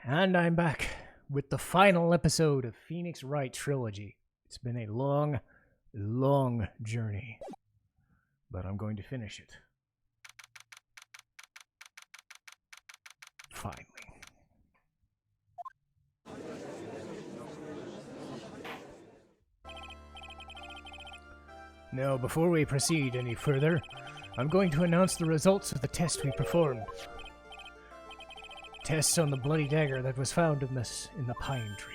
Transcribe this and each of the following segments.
And I'm back with the final episode of Phoenix Wright Trilogy. It's been a long, long journey, but I'm going to finish it. Finally. Now, before we proceed any further, I'm going to announce the results of the test we performed. Tests on the bloody dagger that was found in the pine tree.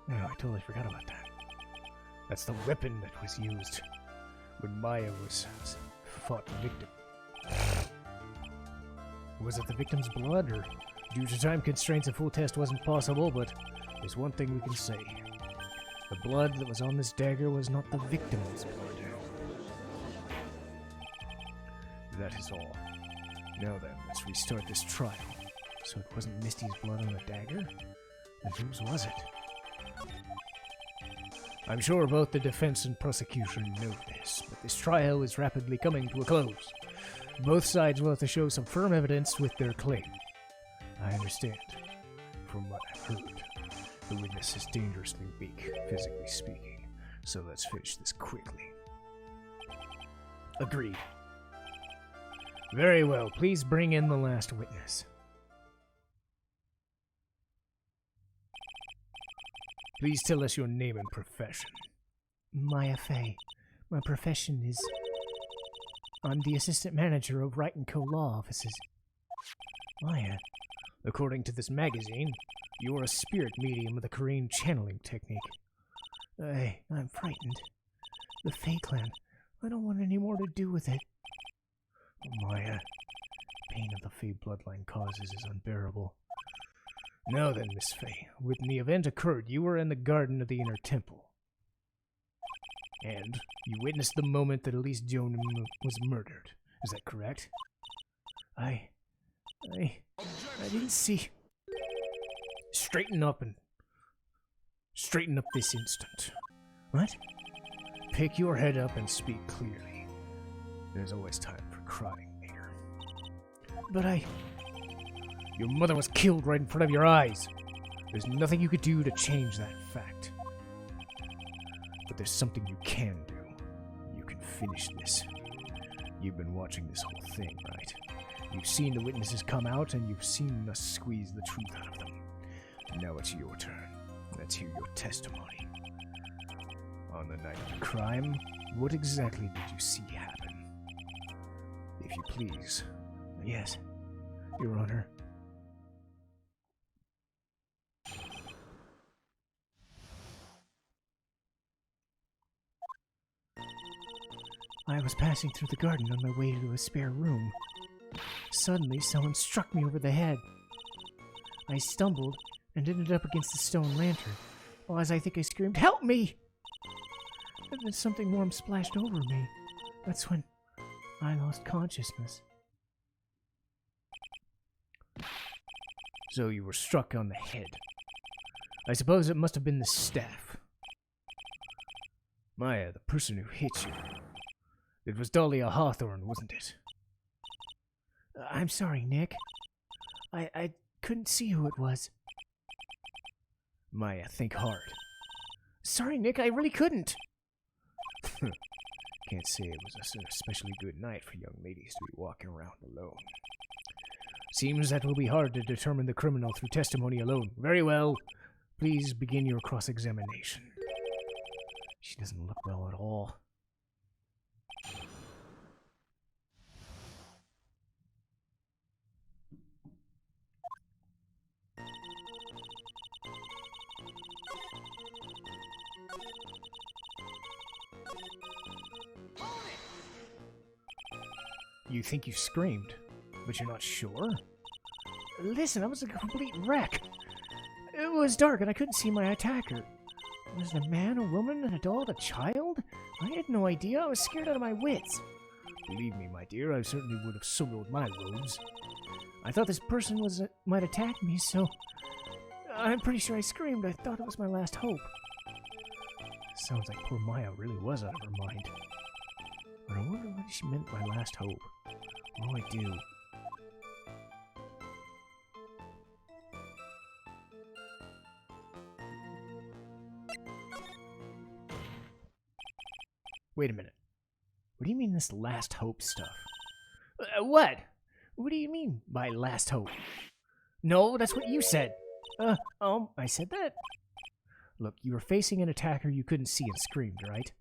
Oh, I totally forgot about that. That's the weapon that was used when Maya fought the victim. Was it the victim's blood, or due to time constraints a full test wasn't possible, but there's one thing we can say. The blood that was on this dagger was not the victim's blood. That is all. Now then, let's restart this trial. So it wasn't Misty's blood on the dagger? Then whose was it? I'm sure both the defense and prosecution know this, but this trial is rapidly coming to a close. Both sides will have to show some firm evidence with their claim. I understand. From what I've heard, the witness is dangerously weak, physically speaking, so let's finish this quickly. Agreed. Very well, please bring in the last witness. Please tell us your name and profession. Maya Fey. My profession is... I'm the assistant manager of Wright & Co. law offices. Maya, according to this magazine, you're a spirit medium with a Korean channeling technique. I'm frightened. The Fey clan. I don't want any more to do with it. Oh, Maya, pain of the Fey bloodline causes is unbearable. Now then, Miss Fey, when the event occurred, you were in the garden of the Inner Temple. And you witnessed the moment that Elise Joan was murdered. Is that correct? I didn't see... Straighten up this instant. What? Pick your head up and speak clearly. There's always time for crying later. But Your mother was killed right in front of your eyes. There's nothing you could do to change that fact. But there's something you can do. You can finish this. You've been watching this whole thing, right? You've seen the witnesses come out, and you've seen us squeeze the truth out of them. Now it's your turn. Let's hear your testimony. On the night of the crime, what exactly did you see happen? If you please. Yes, Your Honor. I was passing through the garden on my way to a spare room. Suddenly, someone struck me over the head. I stumbled and ended up against the stone lantern. Well, as I think I screamed, "Help me!" And then something warm splashed over me. That's when I lost consciousness. So you were struck on the head. I suppose it must have been the staff. Maya, the person who hit you. It was Dahlia Hawthorne, wasn't it? I'm sorry, Nick. I couldn't see who it was. Maya, think hard. Sorry, Nick, I really couldn't. Can't say it was an especially good night for young ladies to be walking around alone. Seems that will be hard to determine the criminal through testimony alone. Very well. Please begin your cross-examination. She doesn't look well at all. You think you screamed, but you're not sure? Listen, I was a complete wreck. It was dark and I couldn't see my attacker. Was it a man, a woman, an adult, a child? I had no idea. I was scared out of my wits. Believe me, my dear, I certainly would have soiled my robes. I thought this person might attack me, so I'm pretty sure I screamed. I thought it was my last hope. Sounds like poor Maya really was out of her mind. But I wonder what she meant by last hope. Oh, I do. Wait a minute. What do you mean this last hope stuff? What? What do you mean by last hope? No, that's what you said. I said that? Look, you were facing an attacker you couldn't see and screamed, right?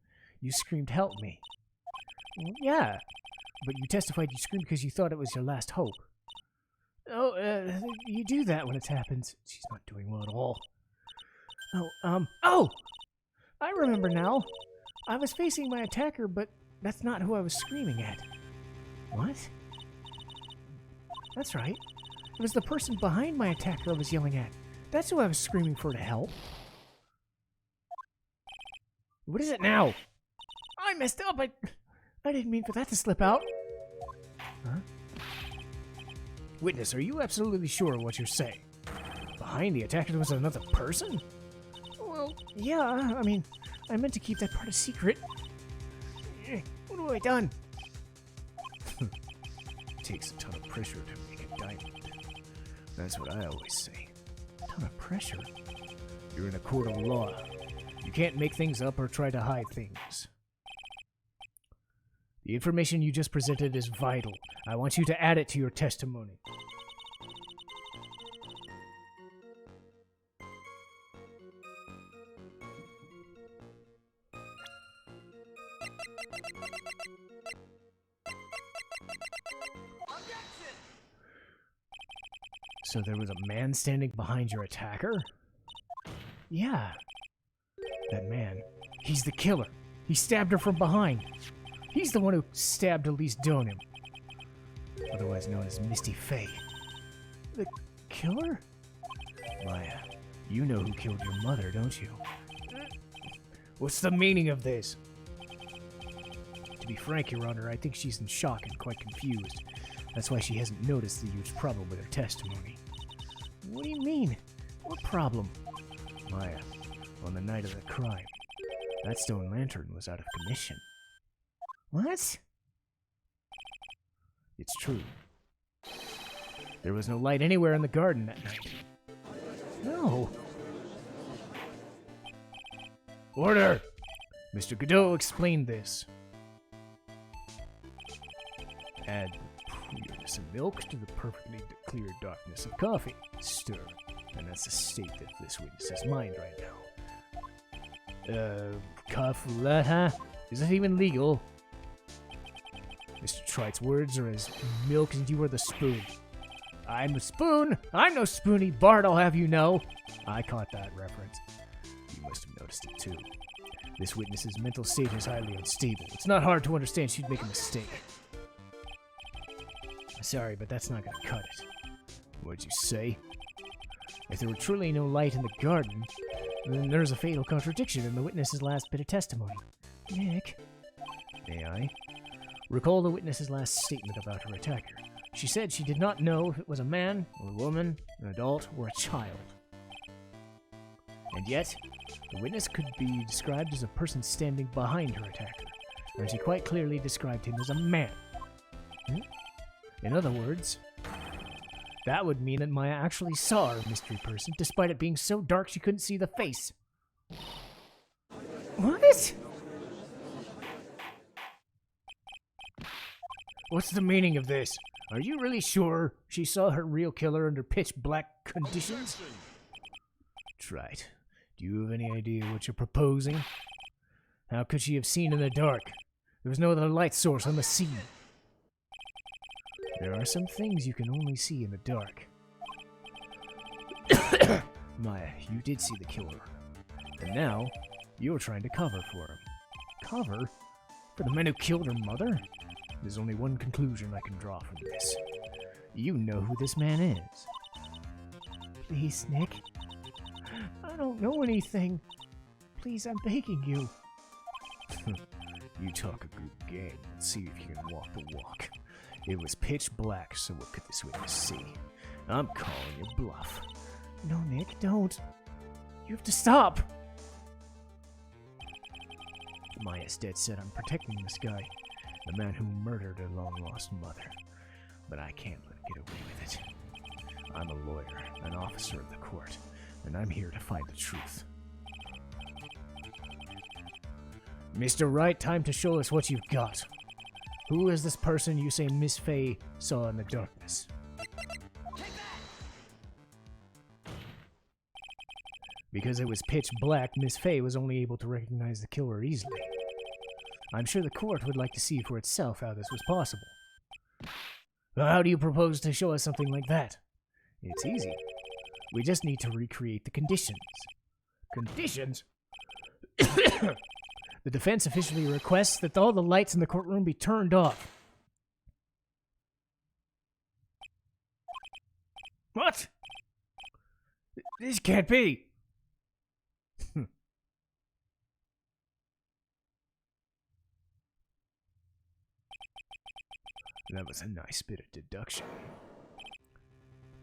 You screamed, help me. Well, yeah, but you testified you screamed because you thought it was your last hope. Oh, you do that when it happens. She's not doing well at all. Oh! I remember now. I was facing my attacker, but that's not who I was screaming at. What? That's right. It was the person behind my attacker I was yelling at. That's who I was screaming for to help. What is it now? I messed up. I didn't mean for that to slip out. Huh? Witness, are you absolutely sure of what you're saying? Behind the attacker was another person? Well, yeah, I mean, I meant to keep that part a secret. What have I done? It takes a ton of pressure to make a diamond. That's what I always say. A ton of pressure? You're in a court of law. You can't make things up or try to hide things. The information you just presented is vital. I want you to add it to your testimony. So there was a man standing behind your attacker? Yeah. That man, he's the killer. He stabbed her from behind. He's the one who stabbed Elise Donim, otherwise known as Misty Faye. The killer? Maya, you know who killed your mother, don't you? What's the meaning of this? To be frank, Your Honor, I think she's in shock and quite confused. That's why she hasn't noticed the huge problem with her testimony. What do you mean? What problem? Maya, on the night of the crime, that stone lantern was out of commission. What? It's true. There was no light anywhere in the garden that night. No. Order! Mr. Godot explained this. Add clearness of milk to the perfectly clear darkness of coffee. Stir. And that's the state of this witness's mind right now. Kaflata? Is that even legal? Mr. Trite's words are as milk and you are the spoon. I'm a spoon! I'm no spoony, Bart, I'll have you know! I caught that reference. You must have noticed it too. This witness's mental state is highly unstable. It's not hard to understand she'd make a mistake. Sorry, but that's not gonna cut it. What'd you say? If there were truly no light in the garden, then there's a fatal contradiction in the witness's last bit of testimony. Nick? May I? Recall the witness's last statement about her attacker. She said she did not know if it was a man, or a woman, an adult, or a child. And yet, the witness could be described as a person standing behind her attacker, and she quite clearly described him as a man. In other words, that would mean that Maya actually saw her mystery person, despite it being so dark she couldn't see the face. What? What's the meaning of this? Are you really sure she saw her real killer under pitch black conditions? Trite. Do you have any idea what you're proposing? How could she have seen in the dark? There was no other light source on the scene. There are some things you can only see in the dark. Maya, you did see the killer. And now, you're trying to cover for him. Cover? For the man who killed her mother? There's only one conclusion I can draw from this. You know who this man is. Please, Nick. I don't know anything. Please, I'm begging you. You talk a good game. Let's see if you can walk the walk. It was pitch black, so what could this witness see? I'm calling your bluff. No, Nick, don't. You have to stop. Maya's dead set on protecting this guy. The man who murdered her long-lost mother. But I can't let him get away with it. I'm a lawyer, an officer of the court, and I'm here to find the truth. Mr. Wright, time to show us what you've got. Who is this person you say Miss Faye saw in the darkness? Because it was pitch black, Miss Faye was only able to recognize the killer easily. I'm sure the court would like to see for itself how this was possible. Well, how do you propose to show us something like that? It's easy. We just need to recreate the conditions. Conditions? The defense officially requests that all the lights in the courtroom be turned off. What? This can't be. That was a nice bit of deduction.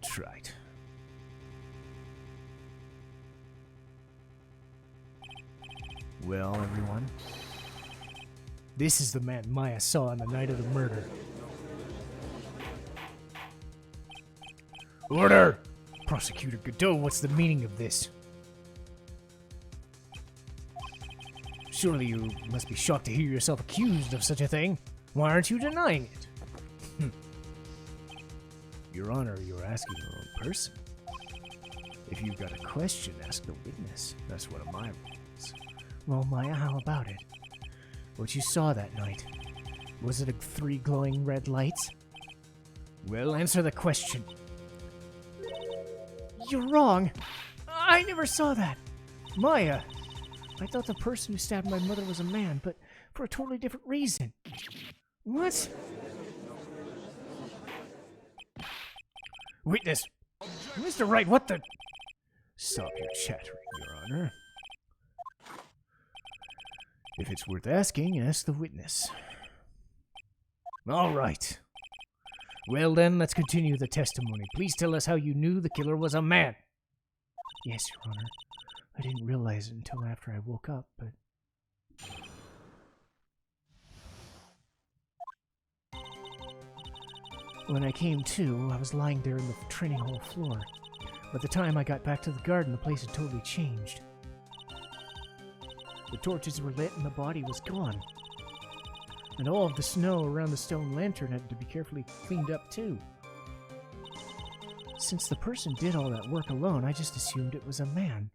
Try it. Well, everyone, this is the man Maya saw on the night of the murder. Order! Prosecutor Godot, what's the meaning of this? Surely you must be shocked to hear yourself accused of such a thing. Why aren't you denying it? Your Honor, you're asking the wrong person. If you've got a question, ask the witness. That's one of my rules. Well, Maya, how about it? What you saw that night? Was it 3 glowing red lights? Well, answer the question. You're wrong. I never saw that. Maya, I thought the person who stabbed my mother was a man, but for a totally different reason. What? Witness! Mr. Wright, what the... Stop your chattering, Your Honor. If it's worth asking, ask the witness. All right. Well then, let's continue the testimony. Please tell us how you knew the killer was a man. Yes, Your Honor. I didn't realize it until after I woke up, but... When I came to, I was lying there in the training hall floor. By the time I got back to the garden, the place had totally changed. The torches were lit and the body was gone. And all of the snow around the stone lantern had to be carefully cleaned up too. Since the person did all that work alone, I just assumed it was a man.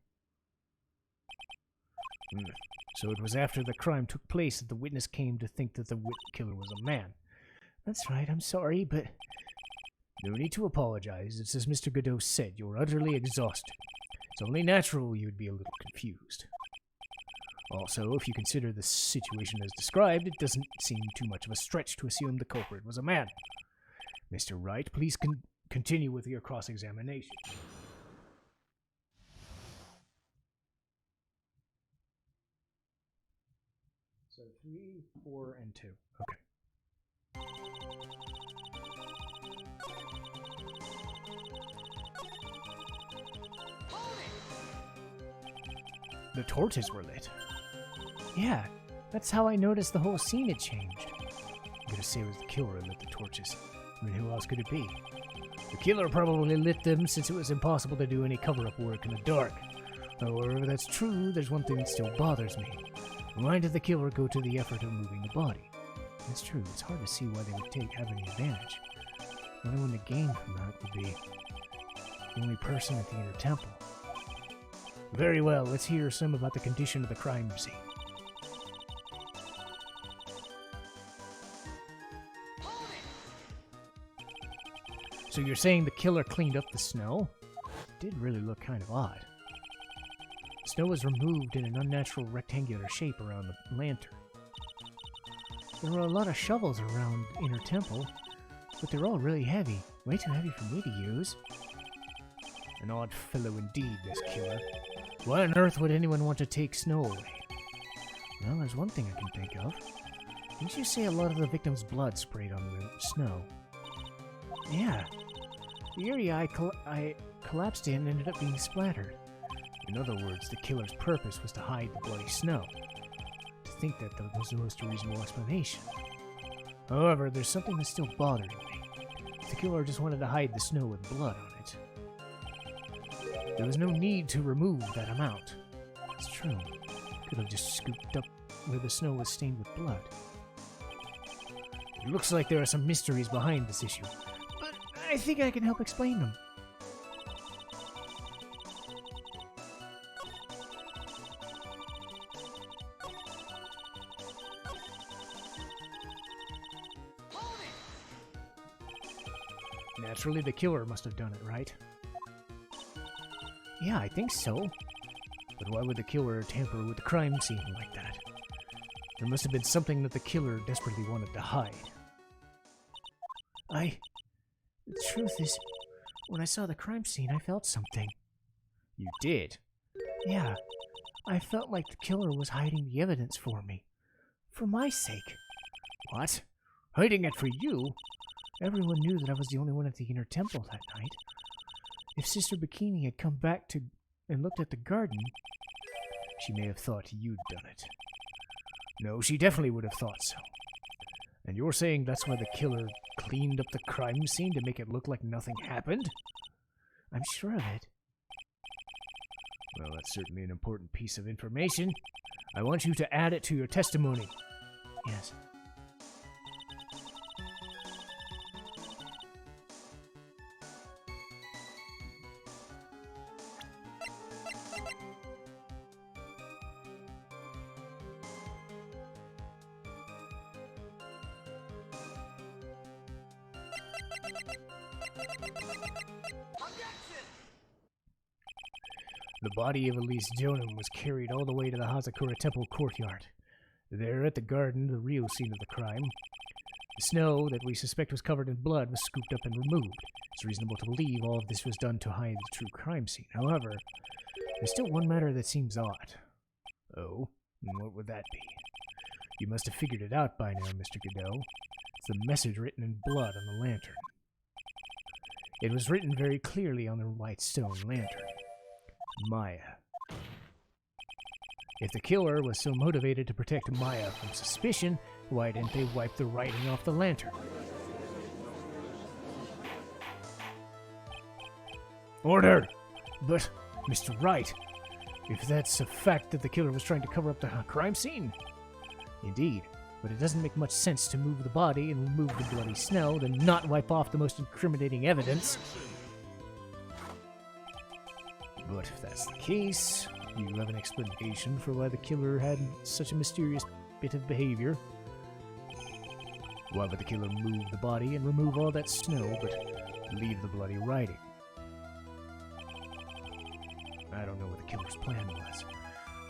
So it was after the crime took place that the witness came to think that the killer was a man. That's right, I'm sorry, but... No need to apologize. It's as Mr. Godot said, you're utterly exhausted. It's only natural you'd be a little confused. Also, if you consider the situation as described, it doesn't seem too much of a stretch to assume the culprit was a man. Mr. Wright, please continue with your cross-examination. So 3, 4, and 2. Okay. The torches were lit. Yeah, that's how I noticed the whole scene had changed. I'm gonna say it was the killer who lit the torches. I mean, who else could it be? The killer probably lit them since it was impossible to do any cover-up work in the dark. However, if that's true, there's one thing that still bothers me. Why did the killer go to the effort of moving the body? That's true, it's hard to see why they would have any advantage. The only one to gain from that would be the only person at the inner temple. Very well, let's hear some about the condition of the crime scene. So you're saying the killer cleaned up the snow? It did really look kind of odd. Snow was removed in an unnatural rectangular shape around the lantern. There were a lot of shovels around Inner Temple, but they're all really heavy. Way too heavy for me to use. An odd fellow indeed, this killer. Why on earth would anyone want to take snow away? Well, there's one thing I can think of. Didn't you say a lot of the victim's blood sprayed on the snow? Yeah. The area I collapsed in ended up being splattered. In other words, the killer's purpose was to hide the bloody snow. To think that was the most reasonable explanation. However, there's something that still bothers me. The killer just wanted to hide the snow with blood on it. There was no need to remove that amount. It's true. Could have just scooped up where the snow was stained with blood. It looks like there are some mysteries behind this issue, but I think I can help explain them. Naturally, the killer must have done it, right? Yeah, I think so. But why would the killer tamper with the crime scene like that? There must have been something that the killer desperately wanted to hide. The truth is, when I saw the crime scene, I felt something. You did? Yeah. I felt like the killer was hiding the evidence for me. For my sake. What? Hiding it for you? Everyone knew that I was the only one at the inner temple that night. If Sister Bikini had come back and looked at the garden, she may have thought you'd done it. No, she definitely would have thought so. And you're saying that's why the killer cleaned up the crime scene to make it look like nothing happened? I'm sure of it. Well, that's certainly an important piece of information. I want you to add it to your testimony. Yes. The body of Elise Jonan was carried all the way to the Hazakura Temple courtyard. There, at the garden, the real scene of the crime. The snow that we suspect was covered in blood was scooped up and removed. It's reasonable to believe all of this was done to hide the true crime scene. However, there's still one matter that seems odd. Oh? And what would that be? You must have figured it out by now, Mr. Godot. It's the message written in blood on the lantern. It was written very clearly on the white stone lantern. Maya. If the killer was so motivated to protect Maya from suspicion, why didn't they wipe the writing off the lantern? Order! But, Mr. Wright, if that's a fact that the killer was trying to cover up the crime scene? Indeed, but it doesn't make much sense to move the body and remove the bloody snow, then not wipe off the most incriminating evidence. But if that's the case, you have an explanation for why the killer had such a mysterious bit of behavior. Why would the killer move the body and remove all that snow, but leave the bloody writing? I don't know what the killer's plan was,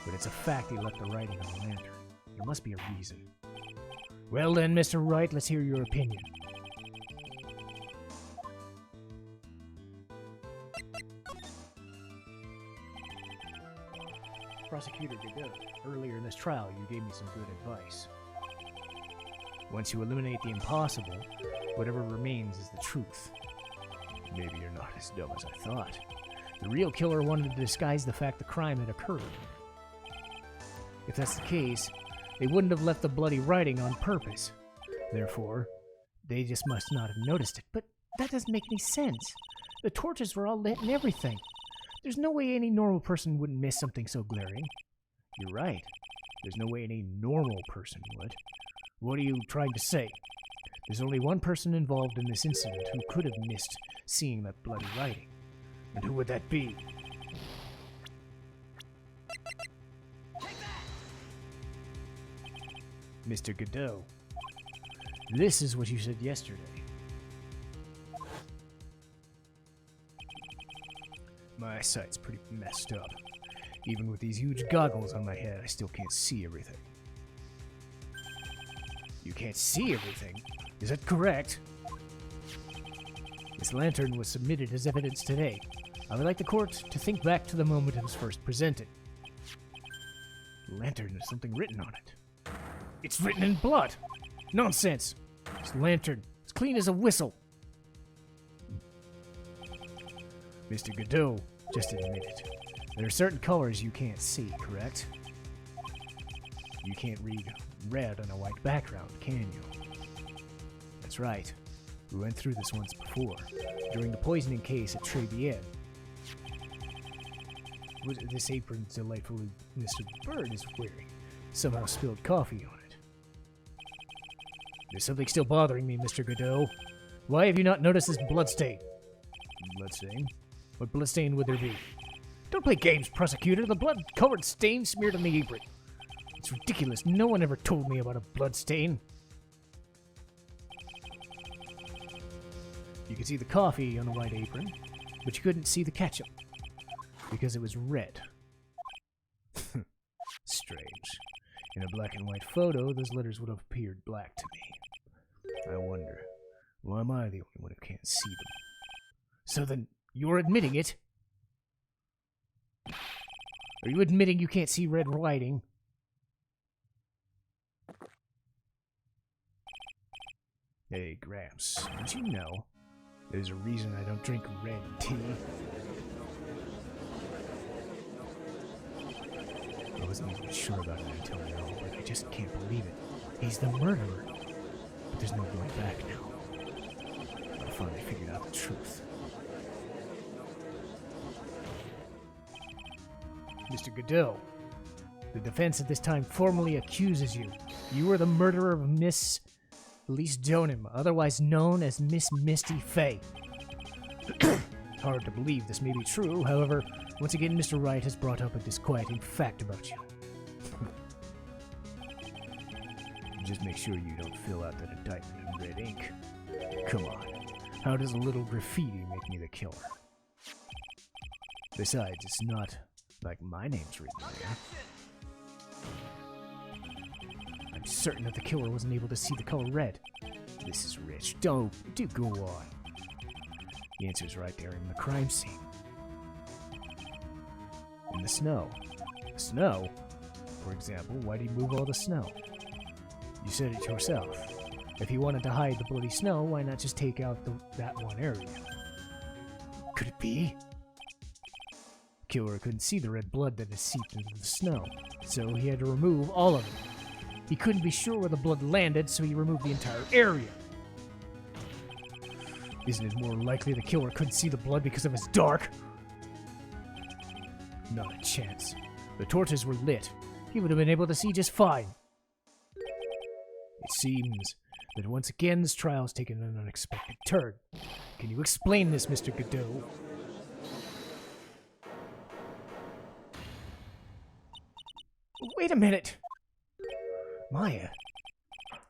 but it's a fact he left the writing on the lantern. There must be a reason. Well then, Mr. Wright, let's hear your opinion. Prosecutor Godot, earlier in this trial you gave me some good advice. Once you eliminate the impossible, whatever remains is the truth. Maybe you're not as dumb as I thought. The real killer wanted to disguise the fact the crime had occurred. If that's the case, they wouldn't have left the bloody writing on purpose. Therefore, they just must not have noticed it. But that doesn't make any sense. The torches were all lit and everything. There's no way any normal person wouldn't miss something so glaring. You're right. There's no way any normal person would. What are you trying to say? There's only one person involved in this incident who could have missed seeing that bloody writing. And who would that be? Mr. Godot, this is what you said yesterday. My eyesight's pretty messed up. Even with these huge goggles on my head, I still can't see everything. You can't see everything? Is that correct? This lantern was submitted as evidence today. I would like the court to think back to the moment it was first presented. The lantern has something written on it. It's written in blood! Nonsense! This lantern, it's clean as a whistle. Mr. Godot, just admit it. There are certain colors you can't see, correct? You can't read red on a white background, can you? That's right. We went through this once before, during the poisoning case at Tribulations. This apron delightfully Mr. Bird is wearing. somehow spilled coffee on it. There's something still bothering me, Mr. Godot. Why have you not noticed this bloodstain? Bloodstain? What bloodstain would there be? Don't play games, prosecutor. The blood-covered stain smeared on the apron. It's ridiculous. No one ever told me about a bloodstain. You could see the coffee on the white apron, but you couldn't see the ketchup because it was red. Strange. In a black and white photo, those letters would have appeared black to me. I wonder, why am I the only one who can't see them? So then, you're admitting it? Are you admitting you can't see red writing? Hey, Gramps, don't you know there's a reason I don't drink red tea? I wasn't even sure about it until now, but I just can't believe it. He's the murderer. But there's no going back now. I finally figured out the truth. Mr. Godot, the defense at this time formally accuses you. You are the murderer of Miss Elise Donim, otherwise known as Miss Misty Fey. Hard to believe this may be true, however, once again Mr. Wright has brought up a disquieting fact about you. Just make sure you don't fill out that indictment in red ink. Come on, how does a little graffiti make me the killer? Besides, it's not like my name's written there. I'm certain that the killer wasn't able to see the color red. This is rich. Do go on. The answer's right there in the crime scene. In the snow. Snow? For example, why did he move all the snow? You said it yourself. If he wanted to hide the bloody snow, why not just take out that one area? Could it be? Killer couldn't see the red blood that had seeped into the snow, so he had to remove all of it. He couldn't be sure where the blood landed, so he removed the entire area. Isn't it more likely the killer couldn't see the blood because it was dark? Not a chance. The torches were lit. He would have been able to see just fine. It seems that once again this trial's taken an unexpected turn. Can you explain this, Mr. Godot? Wait a minute! Maya.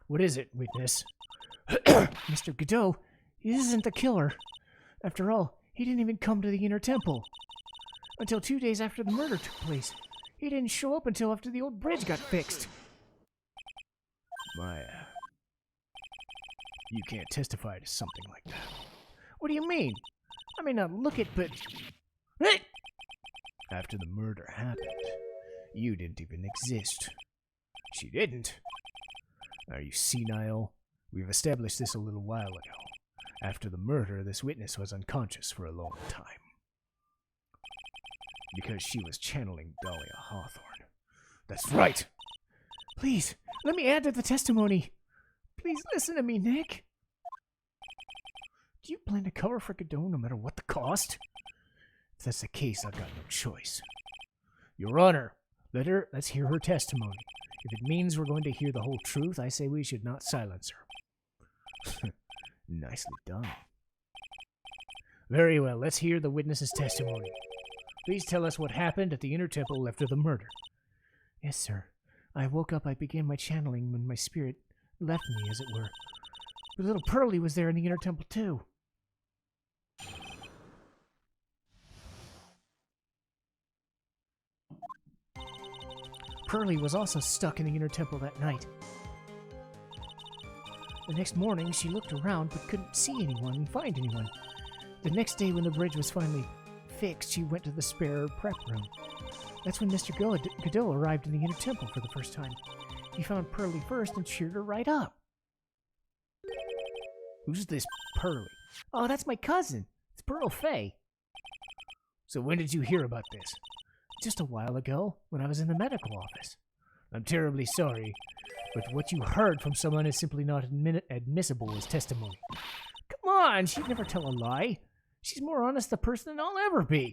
What is it, witness? Mr. Godot, he isn't the killer. After all, he didn't even come to the inner temple. Until 2 days after the murder took place. He didn't show up until after the old bridge got fixed. Maya. You can't testify to something like that. What do you mean? I may not look it, but... After the murder happened, you didn't even exist. She didn't. Are you senile? We've established this a little while ago. After the murder, this witness was unconscious for a long time. Because she was channeling Dahlia Hawthorne. That's right! Please, let me add to the testimony. Please listen to me, Nick. Do you plan to cover for Godot no matter what the cost? If that's the case, I've got no choice. Your Honor, let's hear her testimony. If it means we're going to hear the whole truth, I say we should not silence her. Nicely done. Very well, let's hear the witness's testimony. Please tell us what happened at the inner temple after the murder. Yes, sir. I woke up, I began my channeling when my spirit left me, as it were. But little Pearlie was there in the inner temple, too. Pearlie was also stuck in the inner temple that night. The next morning, she looked around but couldn't see anyone and find anyone. The next day, when the bridge was finally fixed, she went to the spare prep room. That's when Mr. Godot arrived in the inner temple for the first time. He found Pearlie first and cheered her right up. Who's this Pearlie? Oh, that's my cousin. It's Pearl Fay. So when did you hear about this? Just a while ago, when I was in the medical office. I'm terribly sorry, but what you heard from someone is simply not admissible as testimony. Come on, she'd never tell a lie. She's more honest a person than I'll ever be.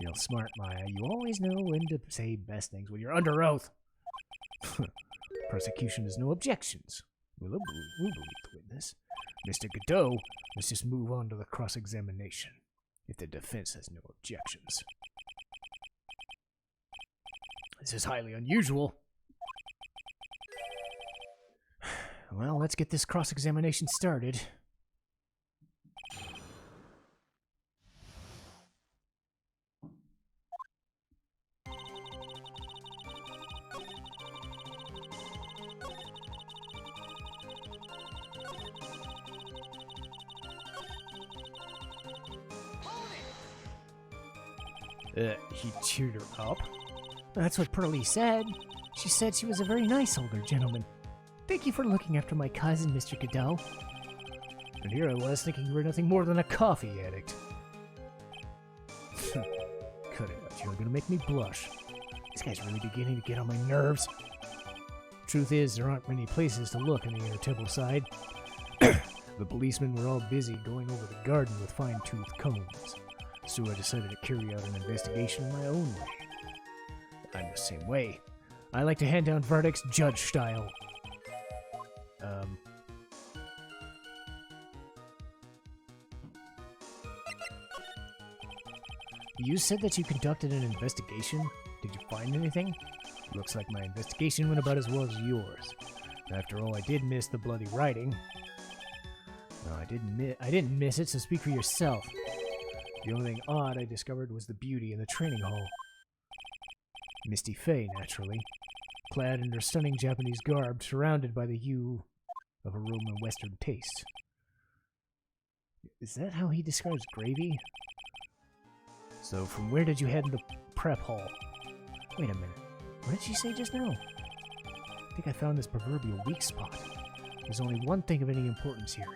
Real smart, Maya. You always know when to say best things when you're under oath. Prosecution has no objections. We'll believe the witness. Mr. Godot, let's just move on to the cross-examination, if the defense has no objections. This is highly unusual. Well, let's get this cross-examination started. He cheered her up. That's what Pearlie said. She said she was a very nice older gentleman. Thank you for looking after my cousin, Mr. Godot. And here I was thinking you were nothing more than a coffee addict. Cut it out, you're gonna make me blush. This guy's really beginning to get on my nerves. Truth is, there aren't many places to look on the inner temple side. The policemen were all busy going over the garden with fine-toothed combs. So I decided to carry out an investigation in my own way. I'm the same way. I like to hand down verdicts judge style. You said that you conducted an investigation? Did you find anything? Looks like my investigation went about as well as yours. After all, I did miss the bloody writing. No, I didn't miss it, so speak for yourself. The only thing odd I discovered was the beauty in the training hall. Misty Fey, naturally, clad in her stunning Japanese garb, surrounded by the hue of a Roman Western taste. Is that how he describes gravy? So, from where did you head in the prep hall? Wait a minute. What did she say just now? I think I found this proverbial weak spot. There's only one thing of any importance here.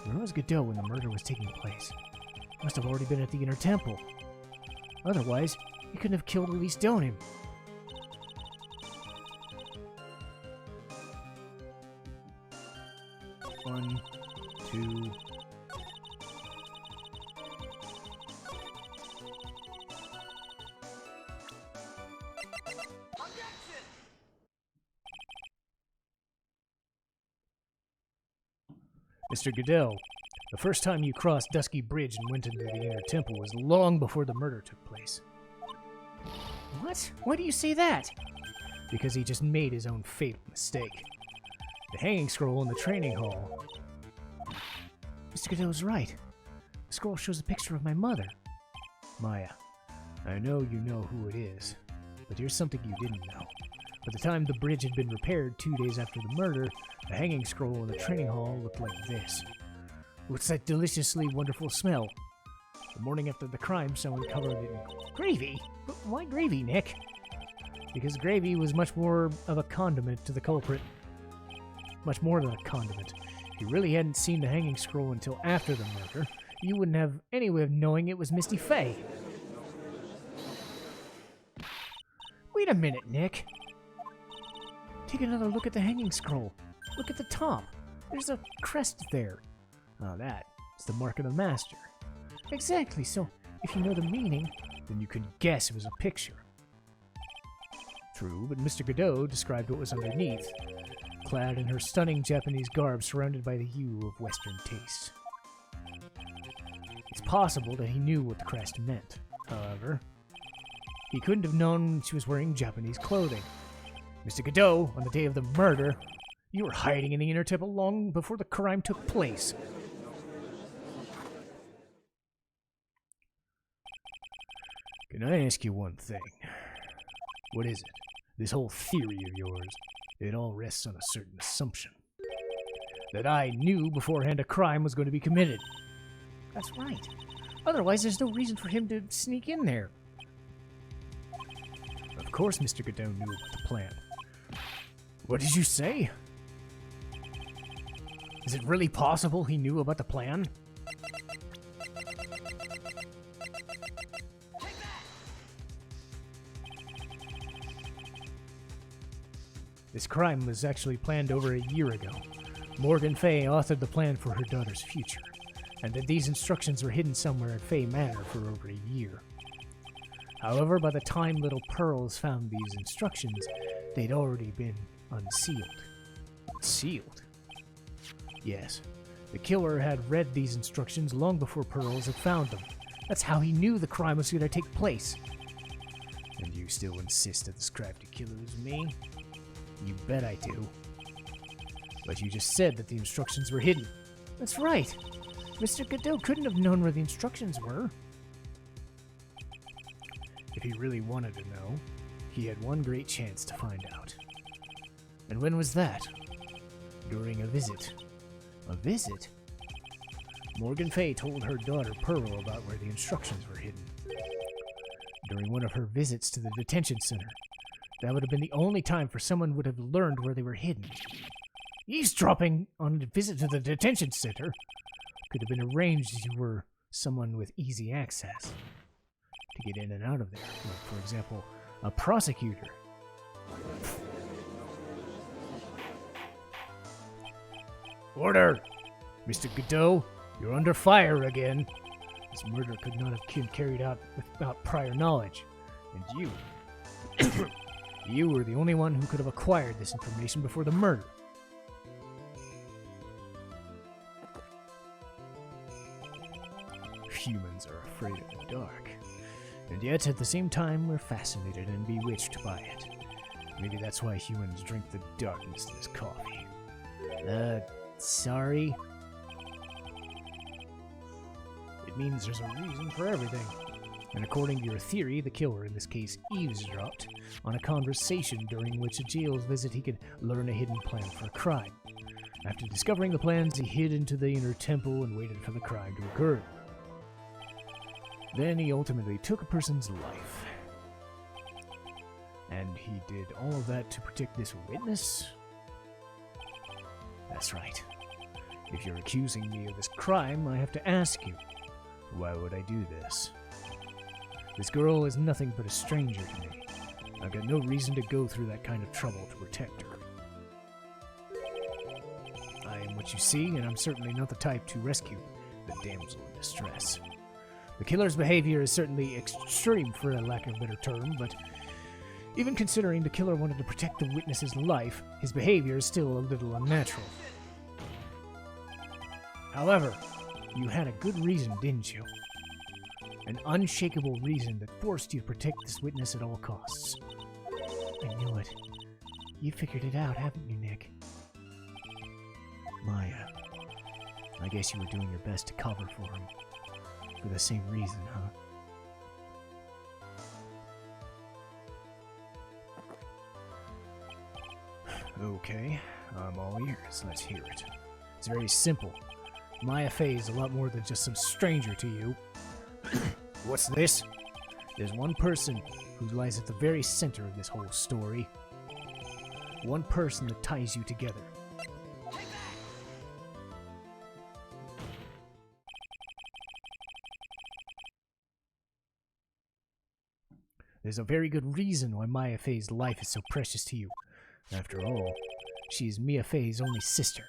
Where was Godot when the murder was taking place? Must have already been at the inner temple. Otherwise, he couldn't have killed Elise Donim. One, two... Mr. Goodell, the first time you crossed Dusky Bridge and went into the inner temple was long before the murder took place. What? Why do you say that? Because he just made his own fatal mistake. The hanging scroll in the training hall. Mr. Goodell was right. The scroll shows a picture of my mother. Maya, I know you know who it is, but here's something you didn't know. By the time the bridge had been repaired 2 days after the murder, the hanging scroll in the training hall looked like this. What's that deliciously wonderful smell? The morning after the crime, someone covered it in gravy? But why gravy, Nick? Because gravy was much more of a condiment to the culprit. Much more than a condiment. If you really hadn't seen the hanging scroll until after the murder, you wouldn't have any way of knowing it was Misty Fey. Wait a minute, Nick. Take another look at the hanging scroll. Look at the top. There's a crest there. Oh, that is the mark of the master. Exactly, so if you know the meaning, then you can guess it was a picture. True, but Mr. Godot described what was underneath, clad in her stunning Japanese garb surrounded by the hue of Western taste. It's possible that he knew what the crest meant. However, he couldn't have known she was wearing Japanese clothing. Mr. Godot, on the day of the murder, you were hiding in the inner temple long before the crime took place. Can I ask you one thing? What is it? This whole theory of yours, it all rests on a certain assumption. That I knew beforehand a crime was going to be committed. That's right. Otherwise, there's no reason for him to sneak in there. Of course Mr. Godot knew about the plan. What did you say? Is it really possible he knew about the plan? This crime was actually planned over a year ago. Morgan Fay authored the plan for her daughter's future, and that these instructions were hidden somewhere at Fay Manor for over a year. However, by the time little Pearls found these instructions, they'd already been unsealed. Sealed? Yes. The killer had read these instructions long before Pearls had found them. That's how he knew the crime was going to take place. And you still insist that this crafty killer is me? You bet I do. But you just said that the instructions were hidden. That's right. Mr. Godot couldn't have known where the instructions were. If he really wanted to know, he had one great chance to find out. And when was that? During a visit. A visit? Morgan Fay told her daughter Pearl about where the instructions were hidden. During one of her visits to the detention center. That would have been the only time for someone would have learned where they were hidden. Eavesdropping on a visit to the detention center could have been arranged as you were someone with easy access to get in and out of there. Like, for example, a prosecutor. Order! Mr. Godot, you're under fire again. This murder could not have been carried out without prior knowledge. And you... you were the only one who could have acquired this information before the murder. Humans are afraid of the dark. And yet, at the same time, we're fascinated and bewitched by it. Maybe that's why humans drink the darkness in this coffee. Sorry? It means there's a reason for everything. And according to your theory, the killer in this case eavesdropped on a conversation during which a jail's visit he could learn a hidden plan for a crime. After discovering the plans, he hid into the inner temple and waited for the crime to occur. Then he ultimately took a person's life. And he did all of that to protect this witness? That's right. If you're accusing me of this crime, I have to ask you, why would I do this? This girl is nothing but a stranger to me. I've got no reason to go through that kind of trouble to protect her. I am what you see, and I'm certainly not the type to rescue the damsel in distress. The killer's behavior is certainly extreme, for a lack of a better term, but even considering the killer wanted to protect the witness's life, his behavior is still a little unnatural. However, you had a good reason, didn't you? An unshakable reason that forced you to protect this witness at all costs. I knew it. You figured it out, haven't you, Nick? Maya, I guess you were doing your best to cover for him. For the same reason, huh? Okay, I'm all ears. Let's hear it. It's very simple. Maya Fey is a lot more than just some stranger to you. What's this? There's one person who lies at the very center of this whole story. One person that ties you together. There's a very good reason why Maya Fey's life is so precious to you. After all, she is Mia Fey's only sister.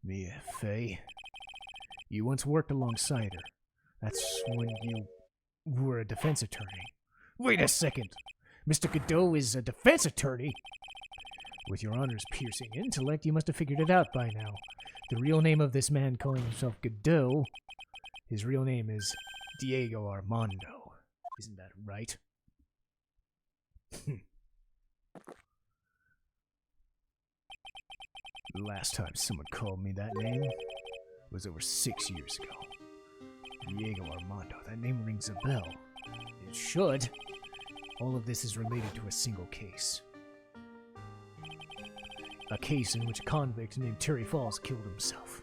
Mia Fey? You once worked alongside her. That's when you were a defense attorney. Wait a second! Mr. Godot is a defense attorney? With your honor's piercing intellect, you must have figured it out by now. The real name of this man calling himself Godot, his real name is Diego Armando. Isn't that right? The last time someone called me that name was over 6 years ago. Diego Armando, that name rings a bell. It should. All of this is related to a single case. A case in which a convict named Terry Falls killed himself.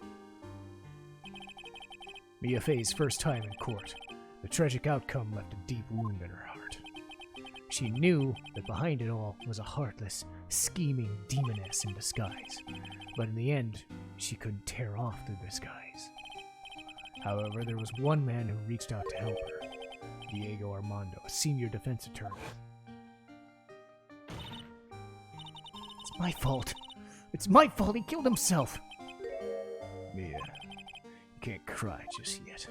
Mia Fey's first time in court. The tragic outcome left a deep wound in her heart. She knew that behind it all was a heartless, scheming demoness in disguise. But in the end, she couldn't tear off the disguise. However, there was one man who reached out to help her. Diego Armando, a senior defense attorney. It's my fault. It's my fault he killed himself. Mia, you can't cry just yet.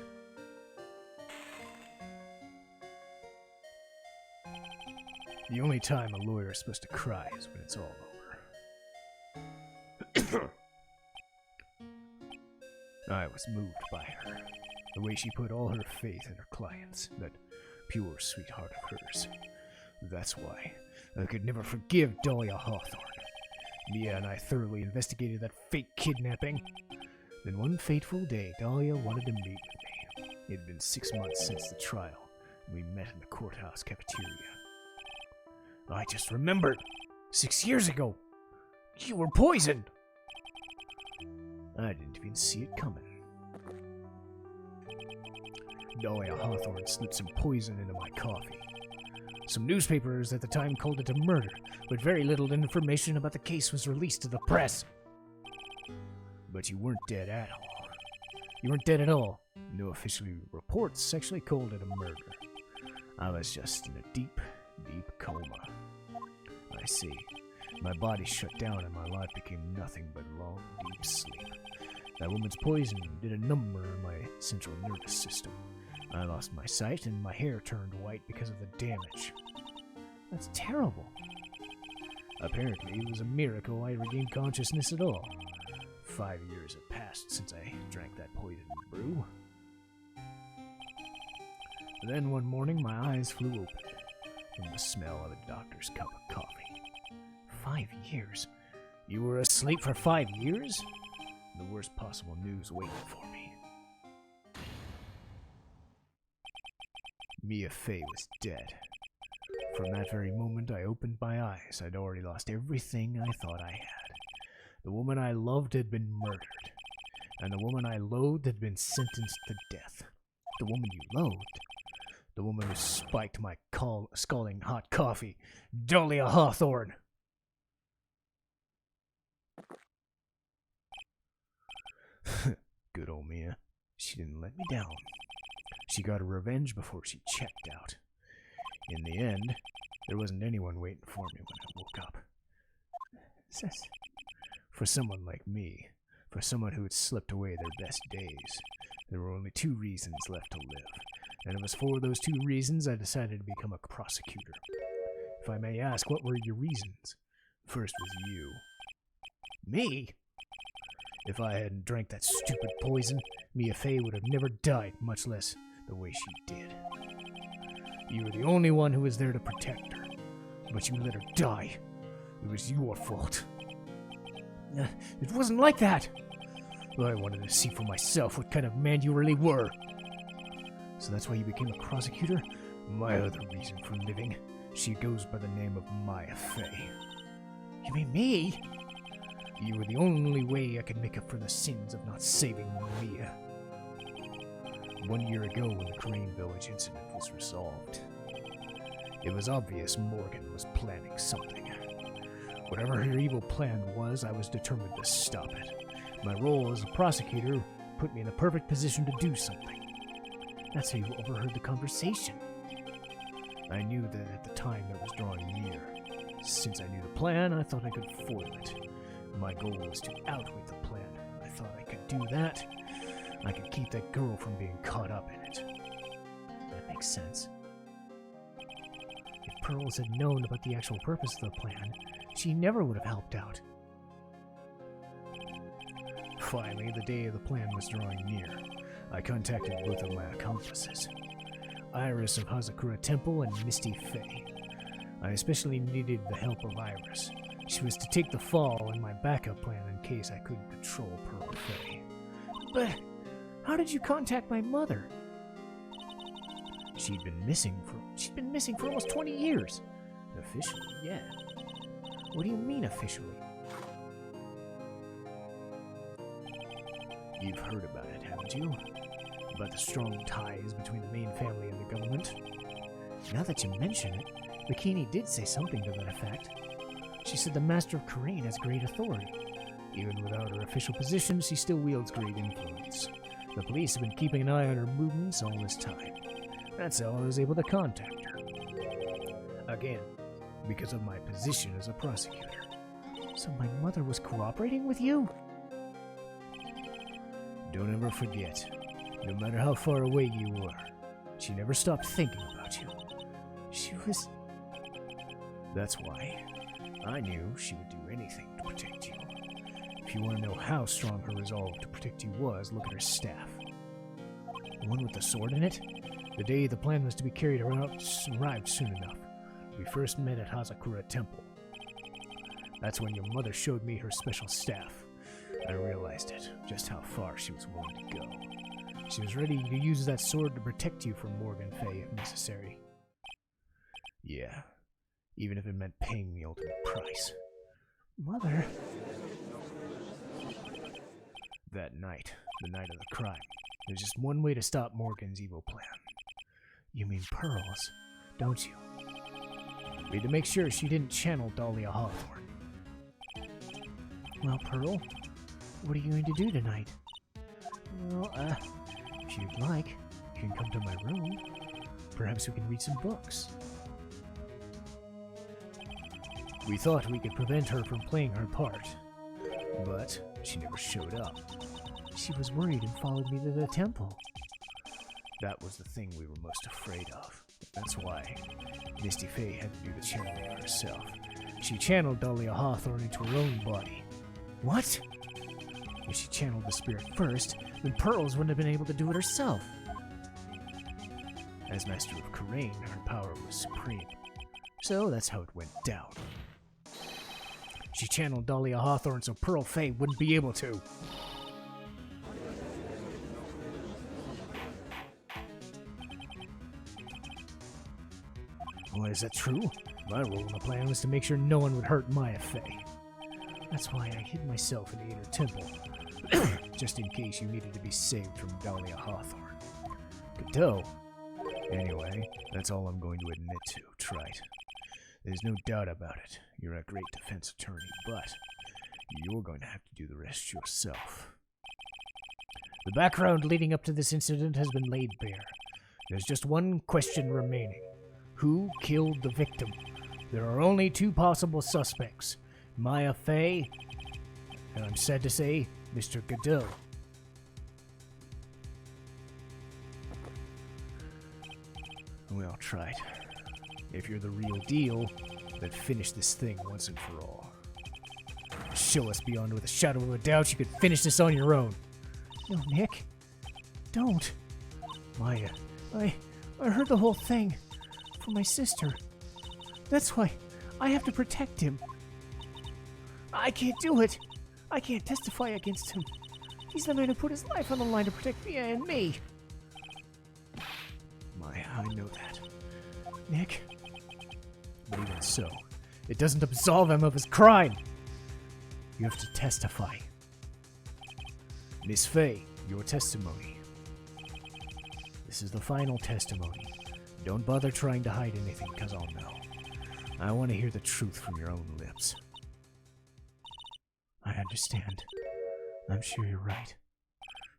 The only time a lawyer is supposed to cry is when it's all over. I was moved by her. The way she put all her faith in her clients, that pure sweetheart of hers. That's why I could never forgive Dahlia Hawthorne. Mia and I thoroughly investigated that fake kidnapping. Then one fateful day, Dahlia wanted to meet with me. It had been 6 months since the trial, and we met in the courthouse cafeteria. I just remembered! 6 years ago! You were poisoned! I didn't even see it coming. Dahlia Hawthorne slipped some poison into my coffee. Some newspapers at the time called it a murder, but very little information about the case was released to the press. But you weren't dead at all. You weren't dead at all. No official reports actually called it a murder. I was just in a deep, deep coma. I see. My body shut down and my life became nothing but long, deep sleep. That woman's poison did a number on my central nervous system. I lost my sight and my hair turned white because of the damage. That's terrible. Apparently, it was a miracle I regained consciousness at all. 5 years have passed since I drank that poisoned brew. Then one morning, my eyes flew open from the smell of a doctor's cup of coffee. 5 years? You were asleep for 5 years? The worst possible news waiting for me. Mia Fey was dead. From that very moment I opened my eyes, I'd already lost everything I thought I had. The woman I loved had been murdered, and the woman I loathed had been sentenced to death. The woman you loathed? The woman who spiked my scalding hot coffee, Dahlia Hawthorne! Good old Mia. She didn't let me down. She got her revenge before she checked out. In the end, there wasn't anyone waiting for me when I woke up. For someone like me, for someone who had slipped away their best days, there were only 2 reasons left to live, and it was for those 2 reasons I decided to become a prosecutor. If I may ask, what were your reasons? First was you. Me? If I hadn't drank that stupid poison, Mia Fey would have never died, much less the way she did. You were the only one who was there to protect her, but you let her die. It was your fault. It wasn't like that. I wanted to see for myself what kind of man you really were. So that's why you became a prosecutor? My other reason for living. She goes by the name of Mia Fey. You mean me? You were the only way I could make up for the sins of not saving Mia. 1 year ago when the Crane Village incident was resolved, it was obvious Morgan was planning something. Whatever her evil plan was, I was determined to stop it. My role as a prosecutor put me in the perfect position to do something. That's how you overheard the conversation. I knew that at the time it was drawing near. Since I knew the plan, I thought I could foil it. My goal was to outwit the plan. I thought I could do that. I could keep that girl from being caught up in it. That makes sense. If Pearls had known about the actual purpose of the plan, she never would have helped out. Finally, the day of the plan was drawing near. I contacted both of my accomplices, Iris of Hazakura Temple and Misty Fey. I especially needed the help of Iris. She was to take the fall in my backup plan in case I couldn't control Pearl Fey. But how did you contact my mother? She'd been missing for almost 20 years. Officially, yeah. What do you mean officially? You've heard about it, haven't you? About the strong ties between the main family and the government. Now that you mention it, Bikini did say something to that effect. She said the Master of Karain has great authority. Even without her official position, she still wields great influence. The police have been keeping an eye on her movements all this time. That's how I was able to contact her. Again, because of my position as a prosecutor. So my mother was cooperating with you? Don't ever forget, no matter how far away you were, she never stopped thinking about you. She was... That's why I knew she would do anything to protect you. If you want to know how strong her resolve to protect you was, look at her staff. The one with the sword in it? The day the plan was to be carried around arrived soon enough. We first met at Hazakura Temple. That's when your mother showed me her special staff. I realized it, just how far she was willing to go. She was ready to use that sword to protect you from Morgan Fay if necessary. Yeah, even if it meant paying the ultimate price. Mother... That night, the night of the crime, there's just one way to stop Morgan's evil plan. You mean pearls, don't you? We had to make sure she didn't channel Dahlia Hawthorne. Well, Pearl, what are you going to do tonight? Well, if you'd like, you can come to my room. Perhaps we can read some books. We thought we could prevent her from playing her part, but she never showed up. She was worried and followed me to the temple. That was the thing we were most afraid of. That's why Misty Fay had to do the channeling herself. She channeled Dahlia Hawthorne into her own body. What? If she channeled the spirit first, then Pearls wouldn't have been able to do it herself. As Master of Karain, her power was supreme. So that's how it went down. She channeled Dahlia Hawthorne so Pearl Fay wouldn't be able to. Well, is that true? My role in the plan was to make sure no one would hurt Maya Fay. That's why I hid myself in the inner temple, just in case you needed to be saved from Dahlia Hawthorne. Godot. Anyway, that's all I'm going to admit to, Trite. There's no doubt about it. You're a great defense attorney, but you're going to have to do the rest yourself. The background leading up to this incident has been laid bare. There's just one question remaining. Who killed the victim? There are only two possible suspects. Maya Fay, and I'm sad to say, Mr. Godot. Well, Trite. If you're the real deal, then finish this thing once and for all. Show us beyond with a shadow of a doubt you could finish this on your own. No, Nick. Don't. Maya, I heard the whole thing. For my sister. That's why I have to protect him. I can't do it. I can't testify against him. He's the man who put his life on the line to protect Mia and me. Maya, I know that. Nick. But even so, it doesn't absolve him of his crime. You have to testify. Miss Fay, your testimony. This is the final testimony. Don't bother trying to hide anything, because I'll know. I want to hear the truth from your own lips. I understand. I'm sure you're right.